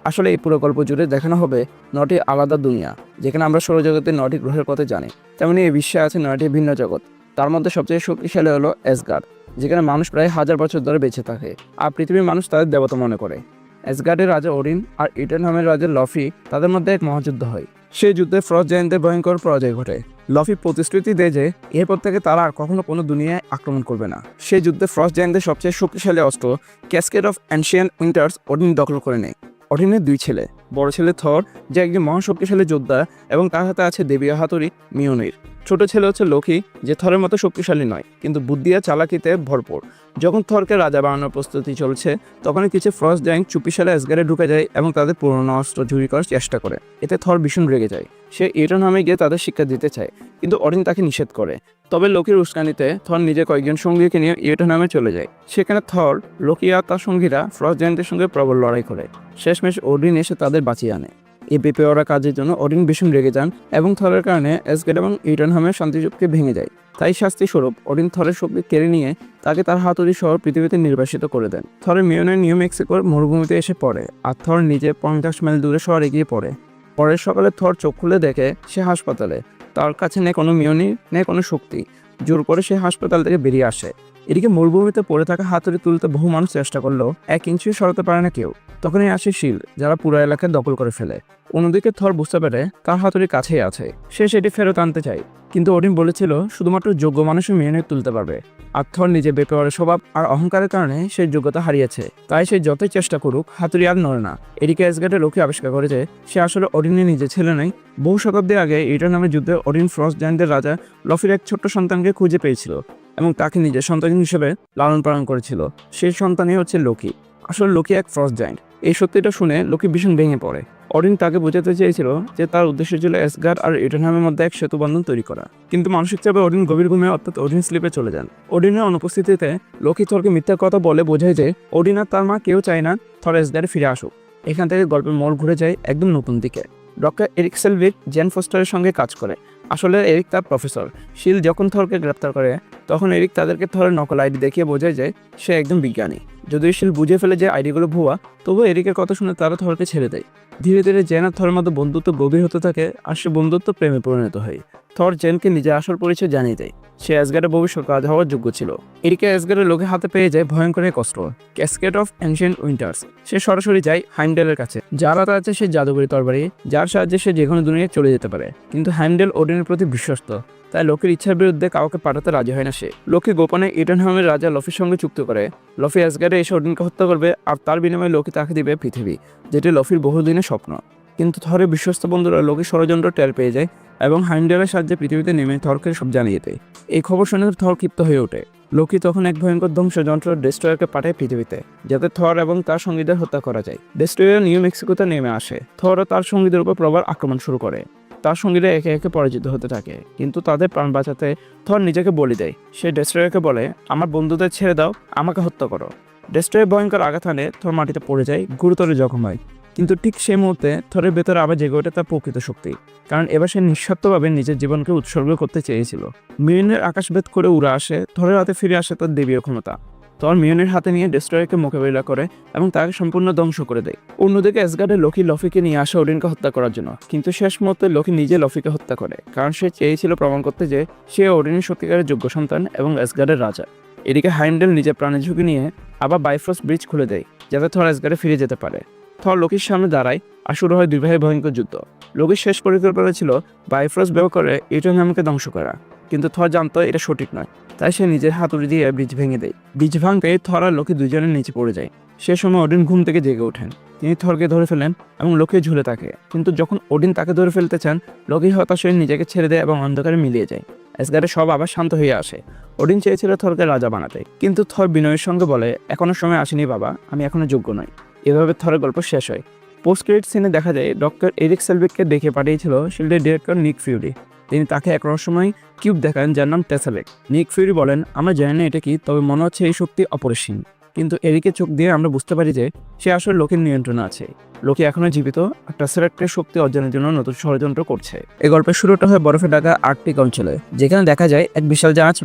আসলে এই পুরো গল্প জুড়ে দেখানো হবে 9টি আলাদা দুনিয়া, যেখানে আমরা সৌরজগতের 9টি গ্রহের কথা জানি। তেমনি এই বিশ্বে আছে 9টি ভিন্ন জগৎ। তার মধ্যে সবচেয়ে শক্তিশালী হলো অ্যাসগার্ড, যেখানে মানুষ প্রায় 1000 বছর ধরে বেঁচে থাকে, আর পৃথিবীর মানুষ তাদের দেবতা মনে করে। অ্যাসগার্ডের রাজা ওডিন আর ইটারনামের রাজা লফি, তাদের মধ্যে এক মহাযুদ্ধ হয়। সেই যুদ্ধে ফ্রস্ট জায়ান্টদের ভয়ঙ্কর পরাজয় ঘটে। লফি প্রতিশ্রুতি দেয় যে এরপর থেকে তারা আর কখনো কোনো দুনিয়ায় আক্রমণ করবে না। সেই যুদ্ধে ফ্রস্ট জায়ান্টদের সবচেয়ে শক্তিশালী অস্ত্র cascade of ancient winters Odin দখল করে নেয়। ওডিনের 2 ছেলে, বড় ছেলে থর, যে একজন মহাশক্তিশালী যোদ্ধা এবং তার হাতে আছে দেবীয় হাতুড়ি মিওনির। ছোট ছেলে হচ্ছে লোকি, যে থরের মতো শক্তিশালী নয়, কিন্তু বুদ্ধি আর চালাকিতে ভরপুর। যখন থরকে রাজা বানানোর প্রস্তুতি চলছে, তখনই কিছু ফ্রস্ট জায়ান্ট চুপিসারে অ্যাসগার্ডে ঢুকে যায় এবং তাদের পুরনো অস্ত্র চুরি করার চেষ্টা করে। এতে থর ভীষণ রেগে যায়। সে ইউরেনিয়ামে গিয়ে তাদের শিক্ষা দিতে চায়, কিন্তু ওডিন তাকে নিষেধ করে। তবে লোকির উস্কানিতে থর নিজে কয়েকজন সঙ্গীকে নিয়ে ইউরেনিয়ামে চলে যায়। সেখানে থর, লোকি আর তার সঙ্গীরা ফ্রস্ট জায়ান্টের সঙ্গে প্রবল লড়াই করে। শেষমেশ ওডিন এসে তাদের বাঁচিয়ে আনে। এই বেপেওয়ারা কাজের জন্য ওডিন ভীষণ রেগে যান এবং থরের কারণে অ্যাসগার্ড এবং ইউরেনিয়ামের শান্তিচুক্তি ভেঙে যায়। তাই শাস্তি স্বরূপ ওডিন থরের শক্তি কেড়ে নিয়ে তাকে তার হাতুড়ি সহ পৃথিবীতে নির্বাসিত করে দেন। থরের মিওনির নিউ মেক্সিকোর মরুভূমিতে এসে পড়ে, আর থর নিজে 50 মাইল দূরে শহরে গিয়ে পড়ে। পরের সকালে থর চোখ খুলে দেখে সে হাসপাতালে। তার কাছে নেই কোনো মিওনি, নেই কোনো শক্তি। জোর করে সে হাসপাতাল থেকে বেরিয়ে আসে। এদিকে মরুভূমিতে পড়ে থাকা হাতুড়ি তুলতে বহু মানুষ চেষ্টা করলেও 1 ইঞ্চিও সরাতে পারে না কেউ। তখনই আসে শিল, যারা পুরো এলাকা দখল করে ফেলে। অন্যদিকে থর বুঝতে পারে তার হাতুড়ি কাছেই আছে, সে সেটি ফেরত আনতে চায়। কিন্তু ওডিন বলেছিল শুধুমাত্র যোগ্য মানুষই মিওনি তুলতে পারবে। আর থর নিজে বেপেওয়ারের স্বভাব আর অহংকারের কারণে সেই যোগ্যতা হারিয়েছে। তাই সে যতই চেষ্টা করুক হাতুড়ি আর নড়ে না। এদিকে অ্যাসগার্ডের লোকে আবিষ্কার করে যে সে আসলে ওডিনের নিজে ছেলে নয়। বহু শতাব্দী আগে ইউরেনিয়ামের যুদ্ধে ওডিন ফ্রস্ট জায়ান্টদের রাজা লফির এক ছোট্ট সন্তানকে খুঁজে পেয়েছিল এবং তাকে নিজের সন্তান হিসেবে লালন পালন করেছিল। সেই সন্তানই হচ্ছে লোকি। আসলে লোকি এক ফ্রস্ট জায়ান্ট। এই সত্যিটা শুনে লোকি ভীষণ ভেঙে পড়ে। ওডিন তাকে বোঝাতে চেয়েছিল যে তার উদ্দেশ্য ছিল অ্যাসগার্ড আর ইউরেনিয়ামের মধ্যে এক সেতুবন্ধন তৈরি করা, কিন্তু মানসিক চাপে ওডিন গভীর ঘুমে অর্থাৎ ওডিন স্লিপে চলে যান। ওডিনের অনুপস্থিতিতে লোকি থরকে মিথ্যা কথা বলে বোঝায় যে ওডিন আর তার মা কেউ চায় না থর অ্যাসগার্ডে ফিরে আসুক। এখান থেকে গল্পের মোড় ঘুরে যায় একদম নতুন দিকে। ডক্টর এরিক সেলভিক জেন ফস্টারের সঙ্গে কাজ করে। আসলে এরিক তার প্রফেসর। শিল যখন থরকে গ্রেপ্তার করে, তখন এরিক তাদেরকে থরের নকল আইডি দেখিয়ে বোঝায় যে সে একদম বিজ্ঞানী। যদিও শিল বুঝে ফেলে যে আইডিগুলো ভুয়া, তবুও এরিকের কথা শুনে তারা থরকে ছেড়ে দেয়। ধীরে ধীরে জেন আর থরের মধ্যে বন্ধুত্ব গভীর হতে থাকে, আর সে বন্ধুত্ব প্রেমে পরিণত হয়। থর জেনকে নিজের আসল পরিচয় জানিয়ে দেয়। সে অ্যাসগার্ডের ভবিষ্যৎ রাজা হওয়ার যোগ্য ছিল। এরিকে অ্যাসগার্ডের লোকের হাতে পেয়ে যায় ভয়ঙ্কর এক অস্ত্র, ক্যাসকেড অফ অ্যানশিয়েন্ট উইন্টার্স। সে সরাসরি যায় হাইমডেলের কাছে, যার হাতে আছে সেই জাদুকরী তরবারি, যার সাহায্যে সে যে কোনো দুনিয়ায় চলে যেতে পারে। কিন্তু হাইমডেল ওডিনের প্রতি বিশ্বস্ত, তাই লোকের ইচ্ছার বিরুদ্ধে কাউকে পাঠাতে রাজি হয় না সে। লোকি গোপনে ইউরেনিয়ামের রাজা লফির সঙ্গে চুক্তি করে লফি অ্যাসগার্ডে এসে ওডিনকে হত্যা করবে, আর তার বিনিময়ে লোকি তাকে দিবে পৃথিবী, যেটি লফির বহুদিনের স্বপ্ন। কিন্তু থরের বিশ্বস্ত বন্ধুরা লোকি ষড়যন্ত্র টের পেয়ে যায় এবং হাইমডেলের সাহায্যে পৃথিবীতে নেমে থরকে সব জানিয়ে দেয়। এই খবর শুনে থর ক্ষিপ্ত হয়ে ওঠে। লোকি তখন এক ভয়ঙ্কর ধ্বংসযন্ত্র ডেস্ট্রয়ারকে পাঠায় পৃথিবীতে, যাতে থর এবং তার সঙ্গীদের হত্যা করা যায়। ডেস্ট্রয়ার নিউ মেক্সিকোতে নেমে আসে। থর ও তার সঙ্গীদের উপর প্রবল আক্রমণ শুরু করে। তার সঙ্গীরা একে একে পরাজিত হতে থাকে, কিন্তু তাদের প্রাণ বাঁচাতে থর নিজেকে বলি দেয়। সে ডেস্ট্রয়ারকে বলে, আমার বন্ধুদের ছেড়ে দাও, আমাকে হত্যা করো। ডেস্ট্রয়ার ভয়ঙ্কর আঘাত হানে থর মাটিতে পড়ে যায়, গুরুতর জখম হয়। কিন্তু ঠিক সেই মুহূর্তে থরের ভেতরে আবার জেগে ওঠে তার প্রকৃত শক্তি, কারণ এবার সে নিঃস্বার্থভাবে নিজের জীবনকে উৎসর্গ করতে চেয়েছিল। মিওনের আকাশভেদ করে উড়ে আসে, থরের হাতে ফিরে আসে তার দেবীয় ক্ষমতা। থর মিওনের হাতে নিয়ে ডেস্ট্রয়ারকে মোকাবিলা করে এবং তাকে সম্পূর্ণ ধ্বংস করে দেয়। অন্যদিকে অ্যাসগার্ডে লোকি লফিকে নিয়ে আসে ওডিনকে হত্যা করার জন্য, কিন্তু শেষ মুহূর্তে লোকি নিজে লফিকে হত্যা করে, কারণ সে চেয়েছিল প্রমাণ করতে যে সে ওডিনের সত্যিকারের যোগ্য সন্তান এবং অ্যাসগার্ডের রাজা। এদিকে হাইমডেল নিজের প্রাণের ঝুঁকি নিয়ে আবার বাইফ্রস্ট ব্রিজ খুলে দেয়, যাতে থর অ্যাসগার্ডে ফিরে যেতে পারে। থর লোকির সামনে দাঁড়ায় আর শুরু হয় 2 ভাইয়ের ভয়ঙ্কর যুদ্ধ। লোকির শেষ পরিকল্পনা ছিল বাইফ্রস্ট ব্যবহার করে ইউরেনিয়ামকে ধ্বংস করা, কিন্তু থর জানতো এটা সঠিক নয়। তাই সে নিজের হাতুড়ি দিয়ে ব্রিজ ভেঙে দেয়। ব্রিজ ভাঙতে থর আর লোকি দুজনের নিচে পড়ে যায়। সে সময় ওডিন ঘুম থেকে জেগে ওঠেন। তিনি থরকে ধরে ফেলেন এবং লোকি ঝুলে থাকে, কিন্তু যখন ওডিন তাকে ধরে ফেলতে চান, লোকি হতাশ হয়ে নিজেকে ছেড়ে দেয় এবং অন্ধকারে মিলিয়ে যায়। অ্যাসগার্ডে সব আবার শান্ত হয়ে আসে। ওডিন চেয়েছিল থরকে রাজা বানাতে, কিন্তু থর বিনয়ের সঙ্গে বলে, এখনো সময় আসেনি বাবা, আমি এখনো যোগ্য নই। এভাবে থরের গল্প শেষ হয়। পোস্ট ক্রেডিট সিনে দেখা যায় ডক্টর এরিক সেলভিককে দেখে পাঠিয়েছিল শিল্ডের ডিরেক্টর নিক ফিউরি। তিনি তাকে এক রহস্যময় কিউব দেখান যার নাম টেসেলেক্ট। নিক ফিউরি বলেন, আমরা জানি না এটা কি, তবে মনে হচ্ছে এই শক্তি অপরিসীম। কিন্তু এরিকের চোখ দিয়ে আমরা বুঝতে পারি যে সে আসলে লোকের নিয়ন্ত্রণে আছে। লোকে এখনো জীবিত আর টেসেলেক্টের শক্তি অর্জনের জন্য নতুন ষড়যন্ত্র করছে। এই গল্পের শুরুটা হয় বরফে ঢাকা আর্কটিক অঞ্চলে, যেখানে দেখা যায় এক বিশাল জাহাজ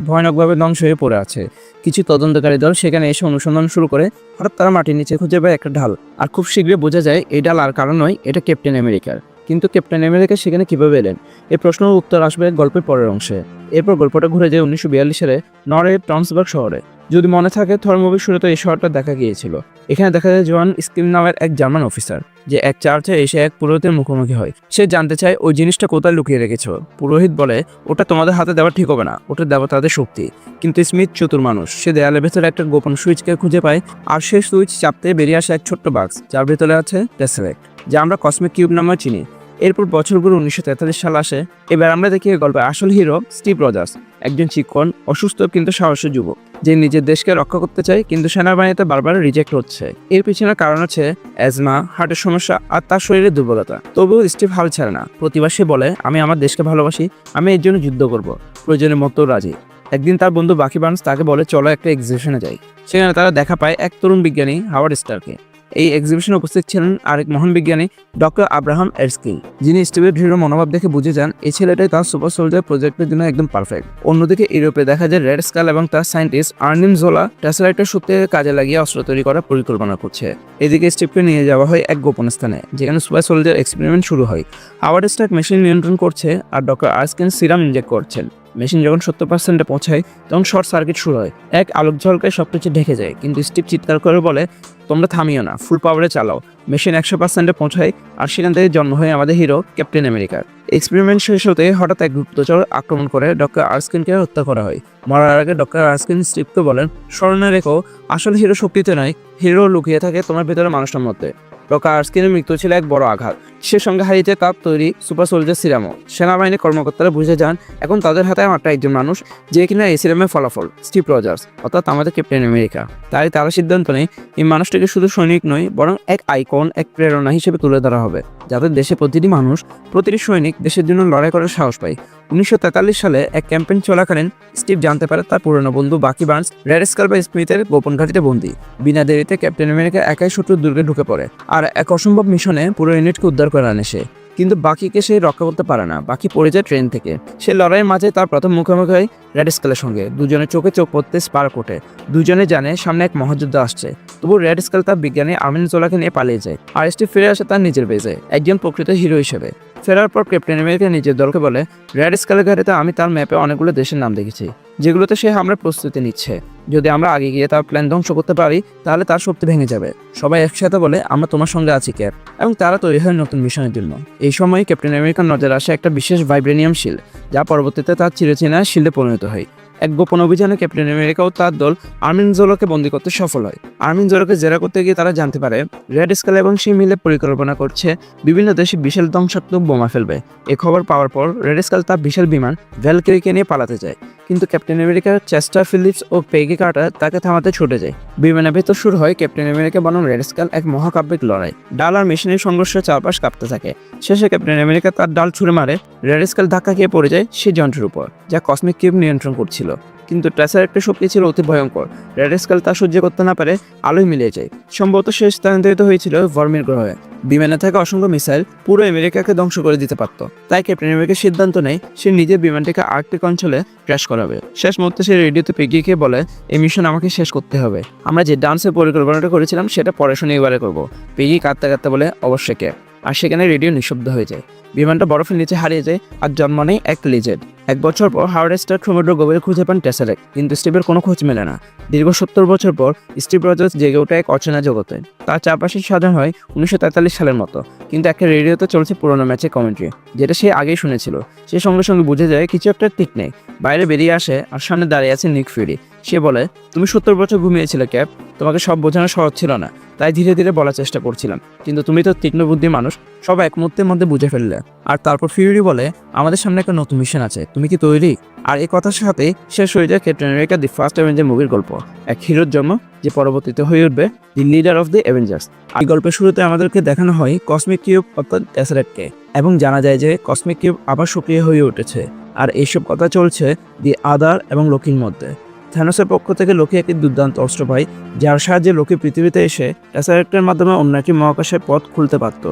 ভয়ানকভাবে ধ্বংস হয়ে পড়ে আছে। কিছু তদন্তকারী দল সেখানে এসে অনুসন্ধান শুরু করে। হঠাৎ তারা মাটির নিচে খুঁজে পায় একটা ঢাল, আর খুব শীঘ্রই বোঝা যায় এই ঢাল আর কারণ নয়, এটা ক্যাপ্টেন আমেরিকার। কিন্তু ক্যাপ্টেন আমেরিকা সেখানে কিভাবে এলেন, এই প্রশ্নের উত্তর আসবে গল্পের পরের অংশে। এরপর গল্পটা ঘুরে যায় 1942 সালে নরওয়ের ট্রান্সবার্গ শহরে। যদি মনে থাকে, থর মুভির শুরুতে এই শহরটা দেখা গিয়েছিল। এখানে দেখা যায় জোয়ান স্কিম নামের এক জার্মান অফিসার, যে এক চার্চে এসে এক পুরোহিতের মুখোমুখি হয়। সে জানতে চায় ওই জিনিসটা কোথায় লুকিয়ে রেখেছ। পুরোহিত বলে, ওটা তোমাদের হাতে দেওয়া ঠিক হবে না, ওটা দেওয়া তাদের শক্তি। কিন্তু স্মিথ চতুর মানুষ, সে দেয়ালের ভেতরে একটা গোপন সুইচকে খুঁজে পায়, আর সে সুইচ চাপতে বেরিয়ে আসে এক ছোট্ট বাক্স, যার ভেতরে আছে টেসেলেক্ট, যা আমরা কসমিক কিউব নামে চিনি। এরপর বছরগুলো 1943 সাল আসে। এবার আমরা দেখি এই গল্পের আসল হিরো স্টিভ রজার্স, একজন চিকন, অসুস্থ কিন্তু সাহসী যুবক, যে নিজের দেশকে রক্ষা করতে চায় কিন্তু সেনাবাহিনীতে বারবার রিজেক্ট হচ্ছে। এর পিছনে কারণ আছে অ্যাজমা, হার্টের সমস্যা আর তার শরীরের দুর্বলতা। তবুও স্টিভ হাল ছাড়ে না। প্রতিবার সে বলে, আমি আমার দেশকে ভালোবাসি, আমি এর জন্য যুদ্ধ করব, প্রয়োজনের মতো রাজি। একদিন তার বন্ধু বাকি বার্নস তাকে বলে, চলো একটা এক্সিবিশনে যাই। সেখানে তারা দেখা পায় এক তরুণ বিজ্ঞানী হাওয়ার্ড স্টারকে। এই এক্সিবিশনে উপস্থিত ছিলেন আরেক মহান বিজ্ঞানী ডক্টর আব্রাহাম এরস্কিন, যিনি স্টিভের দৃঢ় মনোভাব দেখে বুঝে যান এই ছেলেটাই তার সুপার সোলজার প্রজেক্টের জন্য একদম পারফেক্ট। অন্যদিকে ইউরোপে দেখা যায় রেড স্কাল এবং তার সায়েন্টিস্ট আর্নিম জোলা টেসেলাইটের শক্তিকে কাজে লাগিয়ে অস্ত্র তৈরি করার পরিকল্পনা করছে। এদিকে স্টিভকে নিয়ে যাওয়া হয় এক গোপন স্থানে, যেখানে সুপার সোলজার এক্সপেরিমেন্ট শুরু হয়। হাওয়ার্ড স্টার্ক মেশিন নিয়ন্ত্রণ করছে আর ডক্টর আর্স্কিন সিরাম ইনজেক্ট করছেন। মেশিন যখন 70% পৌঁছায় তখন শর্ট সার্কিট শুরু হয়। এক আলোক ঝলকায় সবকিছু ঢেকে যায়, কিন্তু স্টিভ চিৎকার করে বলে, তোমরা থামিও না, ফুল পাওয়ারে চালাও। মেশিন 100% পৌঁছায়, আর সেখান থেকে জন্ম হয় আমাদের হিরো ক্যাপ্টেন আমেরিকার। এক্সপেরিমেন্ট শেষ হতে হঠাৎ এক গুপ্তচর আক্রমণ করে ডক্টর আর্স্কিনকে হত্যা করা হয়। মরার আগে ডক্টর আর্স্কিন স্টিভকে বলেন, স্মরণে রেখো, আসল হিরো শক্তিতে নয়, হিরো লুকিয়ে থাকে তোমার ভেতরে মানুষটার মধ্যে। ডক্টর আর্স্কিনের মৃত্যু ছিল এক বড় আঘাত। সে সঙ্গে হারিয়েছে তার তৈরি সুপার সোলজার সিরামও। সেনাবাহিনীর কর্মকর্তারা বুঝে যান এখন তাদের হাতে মাত্র একজন মানুষ, যে কিনা এই সিরামের ফলাফল, স্টিভ রজার্স, অর্থাৎ আমাদের ক্যাপ্টেন আমেরিকা। তাই তারা সিদ্ধান্ত নেয় এই মানুষটিকে শুধু সৈনিক নয়, বরং এক আইকন, এক প্রেরণা হিসেবে তুলে ধরা হবে, যাতে দেশে প্রতিটি মানুষ, প্রতিটি সৈনিক দেশের জন্য লড়াই করার সাহস পায়। 1943 সালে এক ক্যাম্পেইন চলাকালীন স্টিভ জানতে পারে তার পুরনো বন্ধু বাকি বার্নস রেড স্কাল বা স্মিথের গোপন ঘাঁটিতে বন্দী। বিনা দেরিতে ক্যাপ্টেন আমেরিকা একাই শত্রুর দুর্গে ঢুকে পড়ে, আর এক অসম্ভব মিশনে পুরো ইউনিটকে উদ্ধার করে আনে সে। কিন্তু বাকিকে সে রক্ষা করতে পারে না, বাকি পড়ে যায় ট্রেন থেকে। সে লড়াইয়ের মাঝে তার প্রথম মুখোমুখি হয় রেড স্কালের সঙ্গে। দুজনের চোখে চোখ পড়তে স্পার্ক ওঠে, দুজনে জানে সামনে এক মহাযুদ্ধ আসছে। তবু রেড স্কাল তার বিজ্ঞানী আর্মিন জোলাকে নিয়ে পালিয়ে যায়, আর স্টিভ ফিরে আসে তার নিজের বেজে, একজন প্রকৃত হিরো হিসেবে। ফেরার পর ক্যাপ্টেন আমেরিকা নিজের দলকে বলে, রেড স্কালের ঘাটিতে আমি তার ম্যাপে অনেকগুলো দেশের নাম দেখেছি, যেগুলোতে সে হামলার প্রস্তুতি নিচ্ছে। যদি আমরা আগে গিয়ে তার প্ল্যান ধ্বংস করতে পারি, তাহলে তার শক্তি ভেঙে যাবে। সবাই একসাথে বলে, আমরা তোমার সঙ্গে আছি ক্যাপ, এবং তারা তৈরি হয় নতুন মিশনের জন্য। এই সময় ক্যাপ্টেন আমেরিকার নজরে আসে একটা বিশেষ ভাইব্রেনিয়াম শিল্ড, যা পরবর্তীতে তার চিরচেনা শিল্ডে পরিণত হয়। এক গোপন অভিযানে ক্যাপ্টেন আমেরিকা ও তার দল আর্মিন জোলোকে বন্দী করতে সফল হয়। আর্মিন জোলোকে জেরা করতে গিয়ে তারা জানতে পারে রেড স্কাল এবং সে মিলে পরিকল্পনা করছে বিভিন্ন দেশে বিশাল ধ্বংসাত্মক বোমা ফেলবে। এই খবর পাওয়ার পর রেড স্কাল তার বিশাল বিমান ভ্যালকিরিকে নিয়ে পালাতে যায়, কিন্তু ক্যাপ্টেন আমেরিকার চেস্টার ফিলিপস ও পেগি কার্টার তাকে থামাতে ছুটে যায়। বিমানের ভেতর শুরু হয় ক্যাপ্টেন আমেরিকা বনাম রেড স্কাল এক মহাকাব্যিক লড়াই। ডাল আর মেশিনের সংঘর্ষে চারপাশ কাঁপতে থাকে। শেষে ক্যাপ্টেন আমেরিকা তার ডাল ছুড়ে মারে, রেড স্কাল ধাক্কা খেয়ে পড়ে যায় সেই যন্ত্রের উপর, যা কসমিক কিউব নিয়ন্ত্রণ করছিল। কিন্তু ট্রেসার একটা শক্তি ছিল অতি ভয়ঙ্কর। রেড স্কাল তা সহ্য করতে না পারে, আলোয় মিলিয়ে যায়। সম্ভবত সে স্থানান্তরিত হয়েছিল ভার্মির গ্রহে। বিমানে থাকা অসংখ্য মিসাইল পুরো আমেরিকাকে ধ্বংস করে দিতে পারত। তাই ক্যাপ্টেন আমেরিকা সিদ্ধান্ত নেয় সে নিজের বিমানটিকে আর্কটিক অঞ্চলে ক্র্যাশ করাবে। শেষ মুহূর্তে সে রেডিওতে পেগিকে বলে, এই মিশন আমাকে শেষ করতে হবে। আমরা যে ডান্সের পরিকল্পনাটা করেছিলাম সেটা পরে শনিবারে করবো। পেগি কাঁদতে কাঁদতে বলে, অবশ্যই ক্যাপ। আর সেখানে রেডিও নিঃশব্দ হয়ে যায়। বিমানটা বরফের নিচে হারিয়ে যায়, আর জন্ম নেয় এক লিজেন্ড। 1 বছর পর হাওয়ার্ড স্টার্ক সমুদ্র গভীরে খুঁজে পান টেসেলেক্ট, কিন্তু স্টিভের কোনো খোঁজ মেলে না। দীর্ঘ 70 বছর পর স্টিভ রজার্স জেগে ওঠে এক অচেনা জগতে। তার চারপাশে সাজানো হয় 1943 সালের মতো, কিন্তু একটা রেডিওতে চলছে পুরোনো ম্যাচের কমেন্ট্রি, যেটা সে আগেই শুনেছিল। সে সঙ্গে সঙ্গে বুঝে যায় কিছু একটা ঠিক নেই। বাইরে বেরিয়ে আসে, আর সামনে দাঁড়িয়ে আছে নিক ফিউরি। সে বলে, তুমি 70 বছর ঘুমিয়েছিলে ক্যাপ, তোমাকে সব বোঝানো সহজ ছিল না। তাই ধীরে ধীরে বলার চেষ্টা করছিলাম, কিন্তু তুমি তো তীক্ষ্ণ বুদ্ধি মানুষ, সব এক মুহূর্তের মধ্যে বুঝে ফেললে। আর তারপর ফিউরি বলে, আমাদের সামনে একটা নতুন মিশন আছে, তুমি কি তৈরি? আর এই কথার সাথে শেষ হয়ে যায় captain America the first Avenger মুভির গল্প, এক হিরোর জন্ম যে পরবর্তীতে হয়ে উঠবে দি লিডার অফ দি অ্যাভেঞ্জার্স। এই গল্পের শুরুতে আমাদেরকে দেখানো হয় কসমিক কিউব অর্থাৎ টেসারেক্টকে, এবং জানা যায় যে কসমিক কিউব আবার সক্রিয় হয়ে উঠেছে। আর এইসব কথা চলছে দি আদার এবং লোকির মধ্যে। থ্যানোসের পক্ষ থেকে লোকি একটি দুর্দান্ত অস্ত্র পায়, যার সাহায্যে লোকি পৃথিবীতে এসে টেসারেক্টের মাধ্যমে অন্য একটি মহাকাশের পথ খুলতে পারত।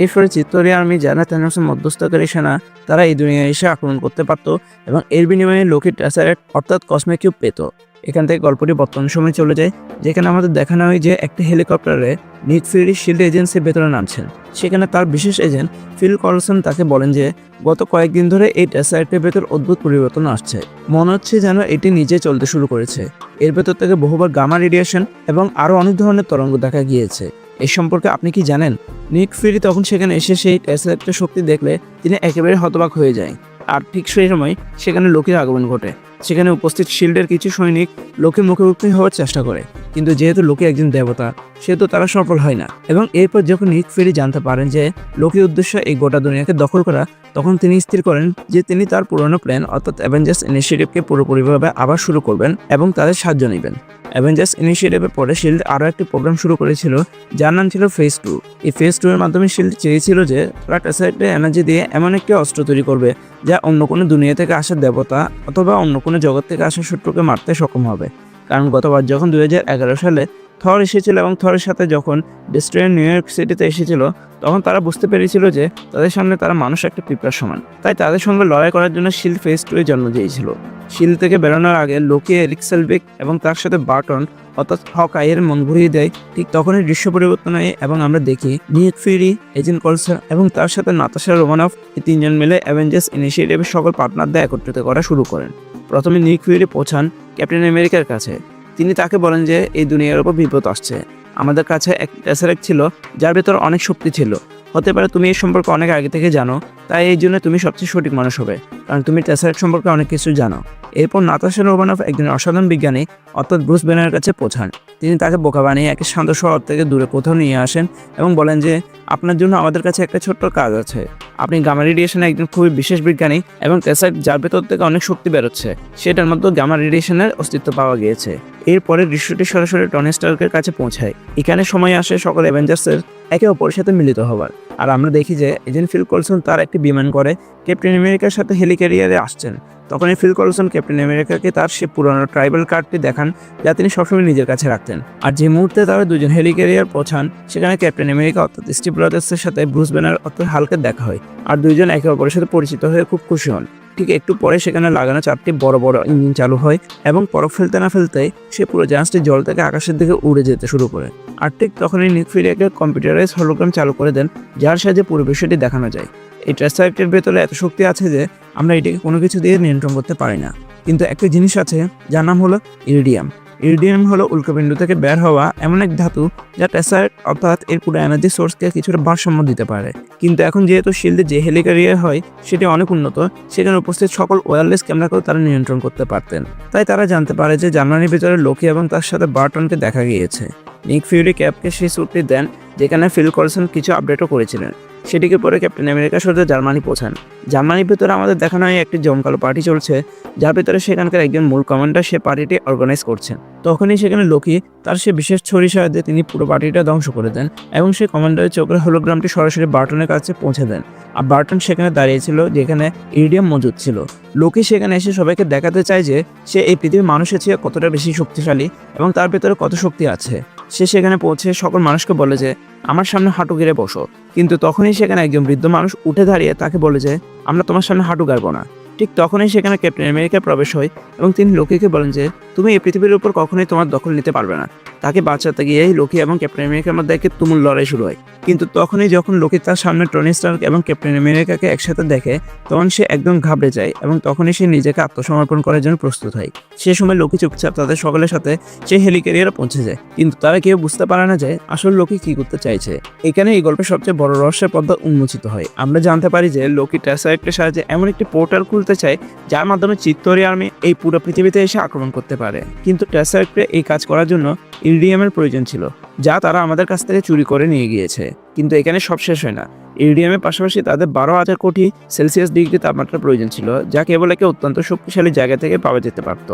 এরপরে চিত্তরি আর্মি যারা থ্যানোসের মধ্যস্থকারী সেনা, তারা এই দুনিয়ায় এসে আক্রমণ করতে পারত এবং এর বিনিময়ে লোকি টেসারেক্ট অর্থাৎ কসমিক কিউব পেত। এখান থেকে গল্পটি বর্তমান সময় চলে যায়, যেখানে আমাদের দেখানো হয় যে একটি হেলিকপ্টারে নিক ফিউরি শিল্ড এজেন্সির ভেতরে নামছেন। সেখানে তার বিশেষ এজেন্ট ফিল কলসন তাকে বলেন যে গত কয়েকদিন ধরে এই টেসারেক্টের ভেতর অদ্ভুত পরিবর্তন আসছে, মনে হচ্ছে যেন এটি নিজে চলতে শুরু করেছে। এর ভেতর থেকে বহুবার গামা রেডিয়েশন এবং আরও অনেক ধরনের তরঙ্গ দেখা গিয়েছে। এই সম্পর্কে আপনি কি জানেন? নিক ফিউরি তখন সেখানে এসে সেই টেসারেক্টের শক্তি দেখলে তিনি একেবারে হতবাক হয়ে যায়। আর ঠিক সেই সময় সেখানে লোকির আগমন ঘটে। সেখানে উপস্থিত শিল্ডের কিছু সৈনিক লোকির মুখোমুখি হওয়ার চেষ্টা করে, কিন্তু যেহেতু লোকি একজন দেবতা, সেহেতু তারা সফল হয় না। এবং এরপর যখন নিক ফিউরি জানতে পারেন যে লোকির উদ্দেশ্য এই গোটা দুনিয়াকে দখল করা, তখন তিনি স্থির করেন যে তিনি তার পুরনো প্ল্যান অর্থাৎ অ্যাভেঞ্জার্স ইনিশিয়েটিভকে পুরোপুরিভাবে আবার শুরু করবেন এবং তাদের সাহায্য নেবেন। অ্যাভেঞ্জার্স ইনিশিয়েটিভের পরে শিল্ড আরও একটি প্রোগ্রাম শুরু করেছিল, যার নাম ছিল ফেজ 2। এই ফেজ 2 এর মাধ্যমে শিল্ড চেয়েছিল যে তারা টেসারেক্টের এনার্জি দিয়ে এমন একটি অস্ত্র তৈরি করবে যা অন্য কোনো দুনিয়া থেকে আসা দেবতা অথবা অন্য কোনো জগৎ থেকে আসা শত্রুকে মারতে সক্ষম হবে। কারণ গতবার যখন 2011 সালে থর এসেছিল এবং থরের সাথে যখন ডেস্ট্রয়ার নিউ ইয়র্ক সিটিতে এসেছিল, তখন তারা বুঝতে পেরেছিল যে তাদের সামনে তারা মানুষ একটা পিঁপড়ার সমান। তাই তাদের সঙ্গে লড়াই করার জন্য শিল্ড ফেজ 2 জন্ম দিয়েছিল। শিল্ড থেকে বেরোনোর আগে লোকি এরিক সেলভিক এবং তার সাথে বার্টন অর্থাৎ হকাইয়ের মন ঘুরিয়ে দেয়। ঠিক তখনই দৃশ্য পরিবর্তন হয় এবং আমরা দেখি নিক ফিউরি, এজেন্ট কলসন এবং তার সাথে নাতাশা রোমানফ এই তিনজন মিলে অ্যাভেঞ্জার্স ইনিশিয়েটিভের সকল পার্টনারদের একত্রিত করা শুরু করেন। প্রথমে নিক ফিউরি পৌঁছান ক্যাপ্টেন আমেরিকার কাছে। তিনি তাকে বলেন যে এই দুনিয়ার উপর বিপদ আসছে, আমাদের কাছে এক টেসারেক্ট ছিল যার ভেতর অনেক শক্তি ছিল। হতে পারে তুমি এই সম্পর্কে অনেক আগে থেকে জানো, তাই এই জন্য তুমি সবচেয়ে সঠিক মানুষ হবে, কারণ তুমি টেসারেক্ট সম্পর্কে অনেক কিছু জানো। এরপর নাতাশা রোমানফ একজন অসাধারণ বিজ্ঞানী অর্থাৎ ব্রুস ব্যানারের কাছে পৌঁছান। তিনি তাকে বোকা বানিয়ে একটি শান্ত শহর থেকে দূরে কোথাও নিয়ে আসেন এবং বলেন যে আপনার জন্য আমাদের কাছে একটা ছোট্ট কাজ আছে। আপনি গামা রেডিয়েশনে একজন খুবই বিশেষ বিজ্ঞানী এবং টেসারেক্ট যার ভেতর থেকে অনেক শক্তি বেরোচ্ছে, সেটার মধ্যে গামা রেডিয়েশনের অস্তিত্ব পাওয়া গিয়েছে। এরপরে দৃশ্যটি সরাসরি টনি স্টার্কের কাছে পৌঁছায়। এখানে সময় আসে সকল অ্যাভেঞ্জার্সের একে অপরের সাথে মিলিত হওয়ার। আর আমরা দেখি যে এজেন্ট ফিল কলসন তার একটি বিমান করে ক্যাপ্টেন আমেরিকার সাথে হেলিক্যারিয়ারে আসছেন। তখন ফিল কলসন ক্যাপ্টেন আমেরিকাকে তার সে পুরনো ট্রাইবাল কার্ডটি দেখান, যা তিনি সবসময় নিজের কাছে রাখতেন। আর যে মুহূর্তে তারা দুজন হেলিক্যারিয়ার পৌঁছান, সেখানে ক্যাপ্টেন আমেরিকা অর্থাৎ স্টিভ রজার্সের সাথে ব্রুস ব্যানার অর্থাৎ হাল্কের দেখা হয়। আর দুইজন একে অপরের সাথে পরিচিত হয়ে খুব খুশি হন। ঠিক একটু পরে সেখানে লাগানো 4টি বড় বড় ইঞ্জিন চালু হয় এবং বরফ ফেলতে না ফেলতে সে পুরো জাহাজটি জল থেকে আকাশের দিকে উড়ে যেতে শুরু করে। আর ঠিক তখনই নিক ফিউরি একটা কম্পিউটারাইজ হলোগ্রাম চালু করে দেন, যার সাহায্যে পুরো বিষয়টি দেখানো যায়। এই টেসারেক্টের ভেতরে এত শক্তি আছে যে আমরা এটাকে কোনো কিছু দিয়ে নিয়ন্ত্রণ করতে পারি না। কিন্তু একটা জিনিস আছে যার নাম হলো ইরিডিয়াম। ইরিডিয়াম হলো উল্কাপিণ্ড থেকে বের হওয়া এমন এক ধাতু যা টেসারেক্ট অর্থাৎ এর পুরো এনার্জি সোর্সকে কিছুটা ভারসাম্য দিতে পারে। কিন্তু এখন যেহেতু শিল্ডে যে হেলিক্যারিয়ার হয় সেটি অনেক উন্নত, সেখানে উপস্থিত সকল ওয়্যারলেস ক্যামেরাকেও তারা নিয়ন্ত্রণ করতে পারতেন। তাই তারা জানতে পারে যে জার্মানির ভিতরে লোকি এবং তার সাথে বার্টনকে দেখা গিয়েছে। নিক ফিউরি ক্যাপকে সেই স্যুটটি দেন, যেখানে ফিল কলসন কিছু আপডেটও করেছিলেন। সেটিকে পরে ক্যাপ্টেন আমেরিকার সাথে জার্মানি পৌঁছান। জার্মানির ভেতরে আমাদের দেখানো হয় একটি জমকালো পার্টি চলছে, যার ভেতরে সেখানকার একজন মূল কমান্ডার সে পার্টিটি অর্গানাইজ করছেন। তখনই সেখানে লোকি তার সে বিশেষ ছড়ি সাহায্যে তিনি পুরো পার্টিটা ধ্বংস করে দেন এবং সেই কমান্ডারের চোখের হোলোগ্রামটি সরাসরি বার্টনের কাছে পৌঁছে দেন। আর বার্টন সেখানে দাঁড়িয়েছিল যেখানে ইরিডিয়াম মজুদ ছিল। লোকি সেখানে এসে সবাইকে দেখাতে চায় যে সে এই পৃথিবীর মানুষের চেয়ে কতটা বেশি শক্তিশালী এবং তার ভেতরে কত শক্তি আছে। সে সেখানে পৌঁছে সকল মানুষকে বলে যে আমার সামনে হাঁটু গেড়ে বসো। কিন্তু তখনই সেখানে একজন বৃদ্ধ মানুষ উঠে দাঁড়িয়ে তাকে বলে যে আমরা তোমার সামনে হাঁটু গাড়বো না। ঠিক তখনই সেখানে ক্যাপ্টেন আমেরিকা প্রবেশ হয় এবং তিনি লোকিকে বলেন যে তুমি এই পৃথিবীর উপর কখনোই তোমার দখল নিতে পারবে না। তাকে বাঁচাতে গিয়েই লোকি এবং ক্যাপ্টেন আমেরিকার মধ্যে একটি তুমুল লড়াই শুরু হয়। কিন্তু তখনই যখন লোকি তার সামনে টনি স্টার্ক এবং ক্যাপ্টেন আমেরিকাকে একসাথে দেখে, তখন সে একদম ঘাবড়ে যায় এবং তখনই সে নিজেকে আত্মসমর্পণ করার জন্য প্রস্তুত হয়। সে সময় লোকি চুপচাপ তাদের সকলের সাথে সেই হেলিক্যারিয়ারে পৌঁছে যায়, কিন্তু তারা কেউ বুঝতে পারে না যে আসলে লোকি কি করতে চাইছে। এখানে এই গল্পের সবচেয়ে বড় রহস্যের পর্দা উন্মোচিত হয়। আমরা জানতে পারি যে লোকি টেসারেক্টের সাহায্যে এমন একটি পোর্টাল খুলতে চায় যার মাধ্যমে চিত্তরি আর্মি এই পুরো পৃথিবীতে এসে আক্রমণ করতে পারে। কিন্তু টেসারেক্টে এই কাজ করার জন্য ইরিডিয়ামের প্রয়োজন ছিল, যা তারা আমাদের কাছ থেকে চুরি করে নিয়ে গিয়েছে। কিন্তু এখানে সব শেষ হয় না। ইরিডিয়ামের পাশাপাশি তাদের 12,000 কোটি সেলসিয়াস ডিগ্রি তাপমাত্রার প্রয়োজন ছিল, যা কেবল একে অত্যন্ত শক্তিশালী জায়গা থেকে পাওয়া যেতে পারত।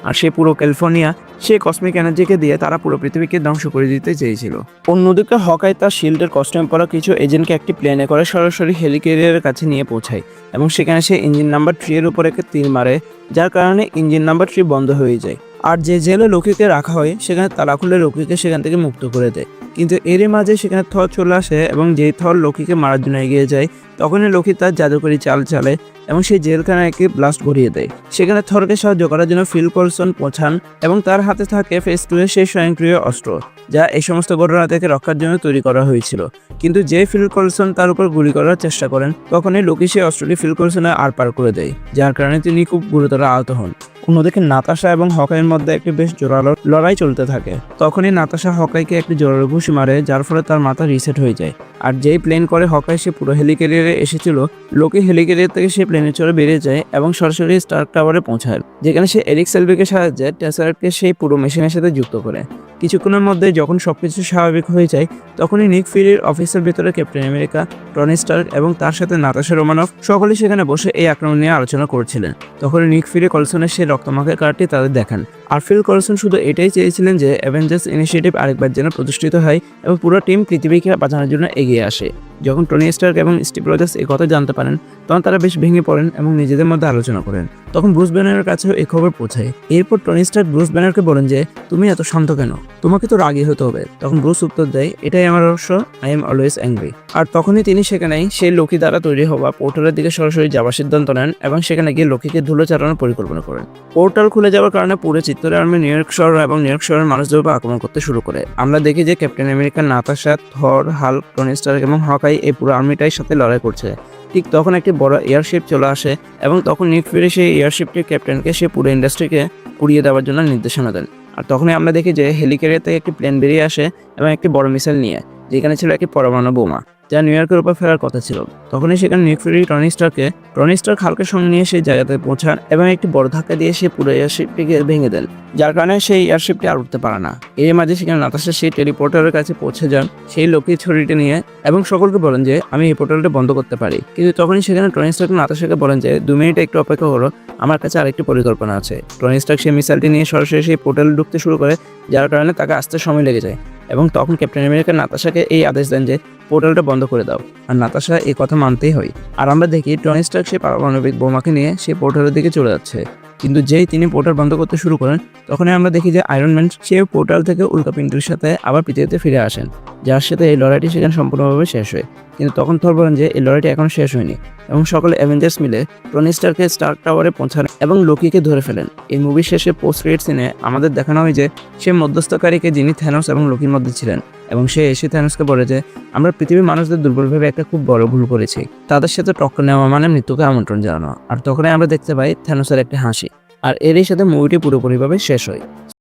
আর সে পুরো ক্যালিফোর্নিয়া সেই কসমিক এনার্জিকে দিয়ে তারা পুরো পৃথিবীকে ধ্বংস করে দিতে চেয়েছিল। অন্যদিকে হকাই তার শিল্ডের কস্টিউম পরা কিছু এজেন্টকে একটি প্লেনে করে সরাসরি হেলিক্যারিয়ারের কাছে নিয়ে পৌঁছায় এবং সেখানে সে ইঞ্জিন নাম্বার 3 এর উপর একটা তীর মারে, যার কারণে ইঞ্জিন নাম্বার 3 বন্ধ হয়ে যায়। আর যে জেলে লোকিকে রাখা হয় সেখানে তালা খুলে লোকিকে সেখান থেকে মুক্ত করে দেয়। কিন্তু এরই মাঝে সেখানে থর চলে আসে এবং যেই থর লোকিকে মারার জন্য এগিয়ে যায়, তখনই লোকি তার জাদুকরি চাল চালে এবং সেই জেলখানাকে ব্লাস্ট করিয়ে দেয়। সেখানে থরকে সাহায্য করার জন্য ফিল কলসন পৌঁছান এবং তার হাতে থাকে ফেজ 2 এর সেই স্বয়ংক্রিয় অস্ত্র, যা এই সমস্ত ঘটনা থেকে রক্ষার জন্য তৈরি করা হয়েছিল। কিন্তু যে ফিল কলসন তার উপর গুলি করার চেষ্টা করেন, তখনই লোকি সেই অস্ত্রটি ফিল কলসনে আর পার করে দেয়, যার কারণে তিনি খুব গুরুতর আহত হন। অন্যদিকে নাতাশা এবং হকাইয়ের মধ্যে একটি বেশ জোরালো লড়াই চলতে থাকে। তখনই নাতাশা হকাইকে একটি জোরালো ঘুষি মারে, যার ফলে তার মাথা রিসেট হয়ে যায়। আর যেই প্লেন করে হকাই সে পুরো হেলিক্যারিয়ারে এসেছিল, লোকি হেলিক্যারিয়ার থেকে সে প্লেনে চড়ে বেরিয়ে যায় এবং সরাসরি স্টার্ক টাওয়ারে পৌঁছায়, যেখানে সে এরিক সেলভিকে সাহায্যে টেসারারকে সেই পুরো মেশিনের সাথে যুক্ত করে। কিছুক্ষণের মধ্যে যখন সবকিছু স্বাভাবিক হয়ে যায়, তখনই নিক ফিউরির অফিসের ভিতরে ক্যাপ্টেন আমেরিকা, টনি স্টার্ক এবং তার সাথে নাতাশা রোমানফ সকলেই সেখানে বসে এই আক্রমণ নিয়ে আলোচনা করছিলেন। তখন নিক ফিউরি কলসনের সেই রক্তমাখা কার্ডটি তাদের দেখান। আর ফিল কলসন শুধু এটাই চেয়েছিলেন যে অ্যাভেঞ্জার্স ইনিশিয়েটিভ আরেকবার যেন প্রতিষ্ঠিত হয় এবং পুরো টিম পৃথিবীকে বাঁচানোর জন্য এগিয়ে আসে। যখন টনি স্টার্ক এবং স্টিভ রজার্স এই কথা জানতে পারেন, তখন তারা বেশ ভেঙে পড়েন এবং নিজেদের মধ্যে আলোচনা করেন। তখন ব্রুস ব্যানারের কাছেও এই খবর পৌঁছায়। এরপর টনি স্টার্ক ব্রুস ব্যানারকে বলেন যে, তুমি এত শান্ত কেন? তোমাকে তো রাগী হতে হবে। তখন ব্রুস উত্তর দেয়, এটাই আমার রহস্য, আই এম অলওয়েজ অ্যাংরি। আর তখনই তিনি সেখানেই সেই লোকি দ্বারা তৈরি হওয়া পোর্টালের দিকে সরাসরি যাওয়ার সিদ্ধান্ত নেন এবং সেখানে গিয়ে লোকিকে ধুলো চালানোর পরিকল্পনা করেন। পোর্টাল খুলে যাওয়ার কারণে পুরো চিত্তরে আর্মি নিউ ইয়র্ক শহর এবং নিউ ইয়র্ক শহরের মানুষদের উপর আক্রমণ করতে শুরু করে। আমরা দেখি যে ক্যাপ্টেন আমেরিকা, নাতাশা, থর, হাল্ক, টনি স্টার্ক এবং হকাই এই পুরো আর্মিটাই সাথে লড়াই করছে। ঠিক তখন একটি বড় এয়ারশিপ চলে আসে এবং তখন নিক ফিউরি সেই এয়ারশিপটির ক্যাপ্টেনকে সে পুরো ইন্ডাস্ট্রিকে উড়িয়ে দেওয়ার জন্য নির্দেশনা দেন। আর তখনই আমরা দেখি যে হেলিক্যারিয়ার থেকে একটি প্লেন বেরিয়ে আসে এবং একটি বড় মিসাইল নিয়ে, যেখানে ছিল একটি পরমাণু বোমা, যা নিউ ইয়র্কের উপর ফেরার কথা ছিল। তখনই সেখানে নিক ফিউরি টনি স্টার্ক হালকের সঙ্গে নিয়ে সেই জায়গাতে পৌঁছান এবং একটি বড় ধাক্কা দিয়ে সে পুরো এয়ারশিপটিকে ভেঙে দেন, যার কারণে সেই এয়ারশিপটি আর উঠতে পারে না। এর মাঝে সেখানে নাতাশা সেই টেলিপোর্টারের কাছে পৌঁছে যান সেই লোকের ছড়িটি নিয়ে এবং সকলকে বলেন যে আমি এই পোর্টালটা বন্ধ করতে পারি। কিন্তু তখনই সেখানে টনি স্টার্ক নাতাশাকে বলেন যে 2 মিনিট একটু অপেক্ষা করো, আমার কাছে আরেকটি পরিকল্পনা আছে। টনি স্টার্ক সেই মিসাইলটি নিয়ে সরাসরি সেই পোর্টালে ঢুকতে শুরু করে, যার কারণে তাকে আসতে সময় লেগে যায় এবং তখন ক্যাপ্টেন আমেরিকা নাতাশাকে এই আদেশ দেন যে পোর্টালটা বন্ধ করে দাও। আর নাতাশা এই কথা মানতেই হয়। আর আমরা দেখি টনি স্টার্ক সেই পারমাণবিক বোমাকে নিয়ে সেই পোর্টালের দিকে চলে যাচ্ছে। কিন্তু যেই তিনি পোর্টাল বন্ধ করতে শুরু করেন, তখনই আমরা দেখি যে আয়রন ম্যান সে পোর্টাল থেকে উল্কাপিণ্ডের সাথে আবার পৃথিবীতে ফিরে আসেন, যার সাথে এই লড়াইটি সেখানে সম্পূর্ণভাবে শেষ হয়। কিন্তু তখন থর বলেন যে এই লড়াইটি এখনো শেষ হয়নি এবং সকলে অ্যাভেঞ্জার্স মিলে টনি স্টার্ককে স্টার্ক টাওয়ারে পৌঁছান এবং লোকিকে ধরে ফেলেন। এই মুভির শেষে পোস্ট ক্রেডিট সিনে আমাদের দেখানো হয় যে সে মধ্যস্থকারীকে, যিনি থ্যানোস এবং লোকির মধ্যে ছিলেন, এবং সে এসে থ্যানোসকে বলে যে আমরা পৃথিবীর মানুষদের দুর্বলভাবে একটা খুব বড় ভুল করেছি, তাদের সাথে টক্কর নেওয়া মানে মৃত্যুকে আমন্ত্রণ জানানো। আর তখনই আমরা দেখতে পাই থ্যানোসের একটি হাসি। আর এরই সাথে মুভিটি পুরোপুরিভাবে শেষ হয়।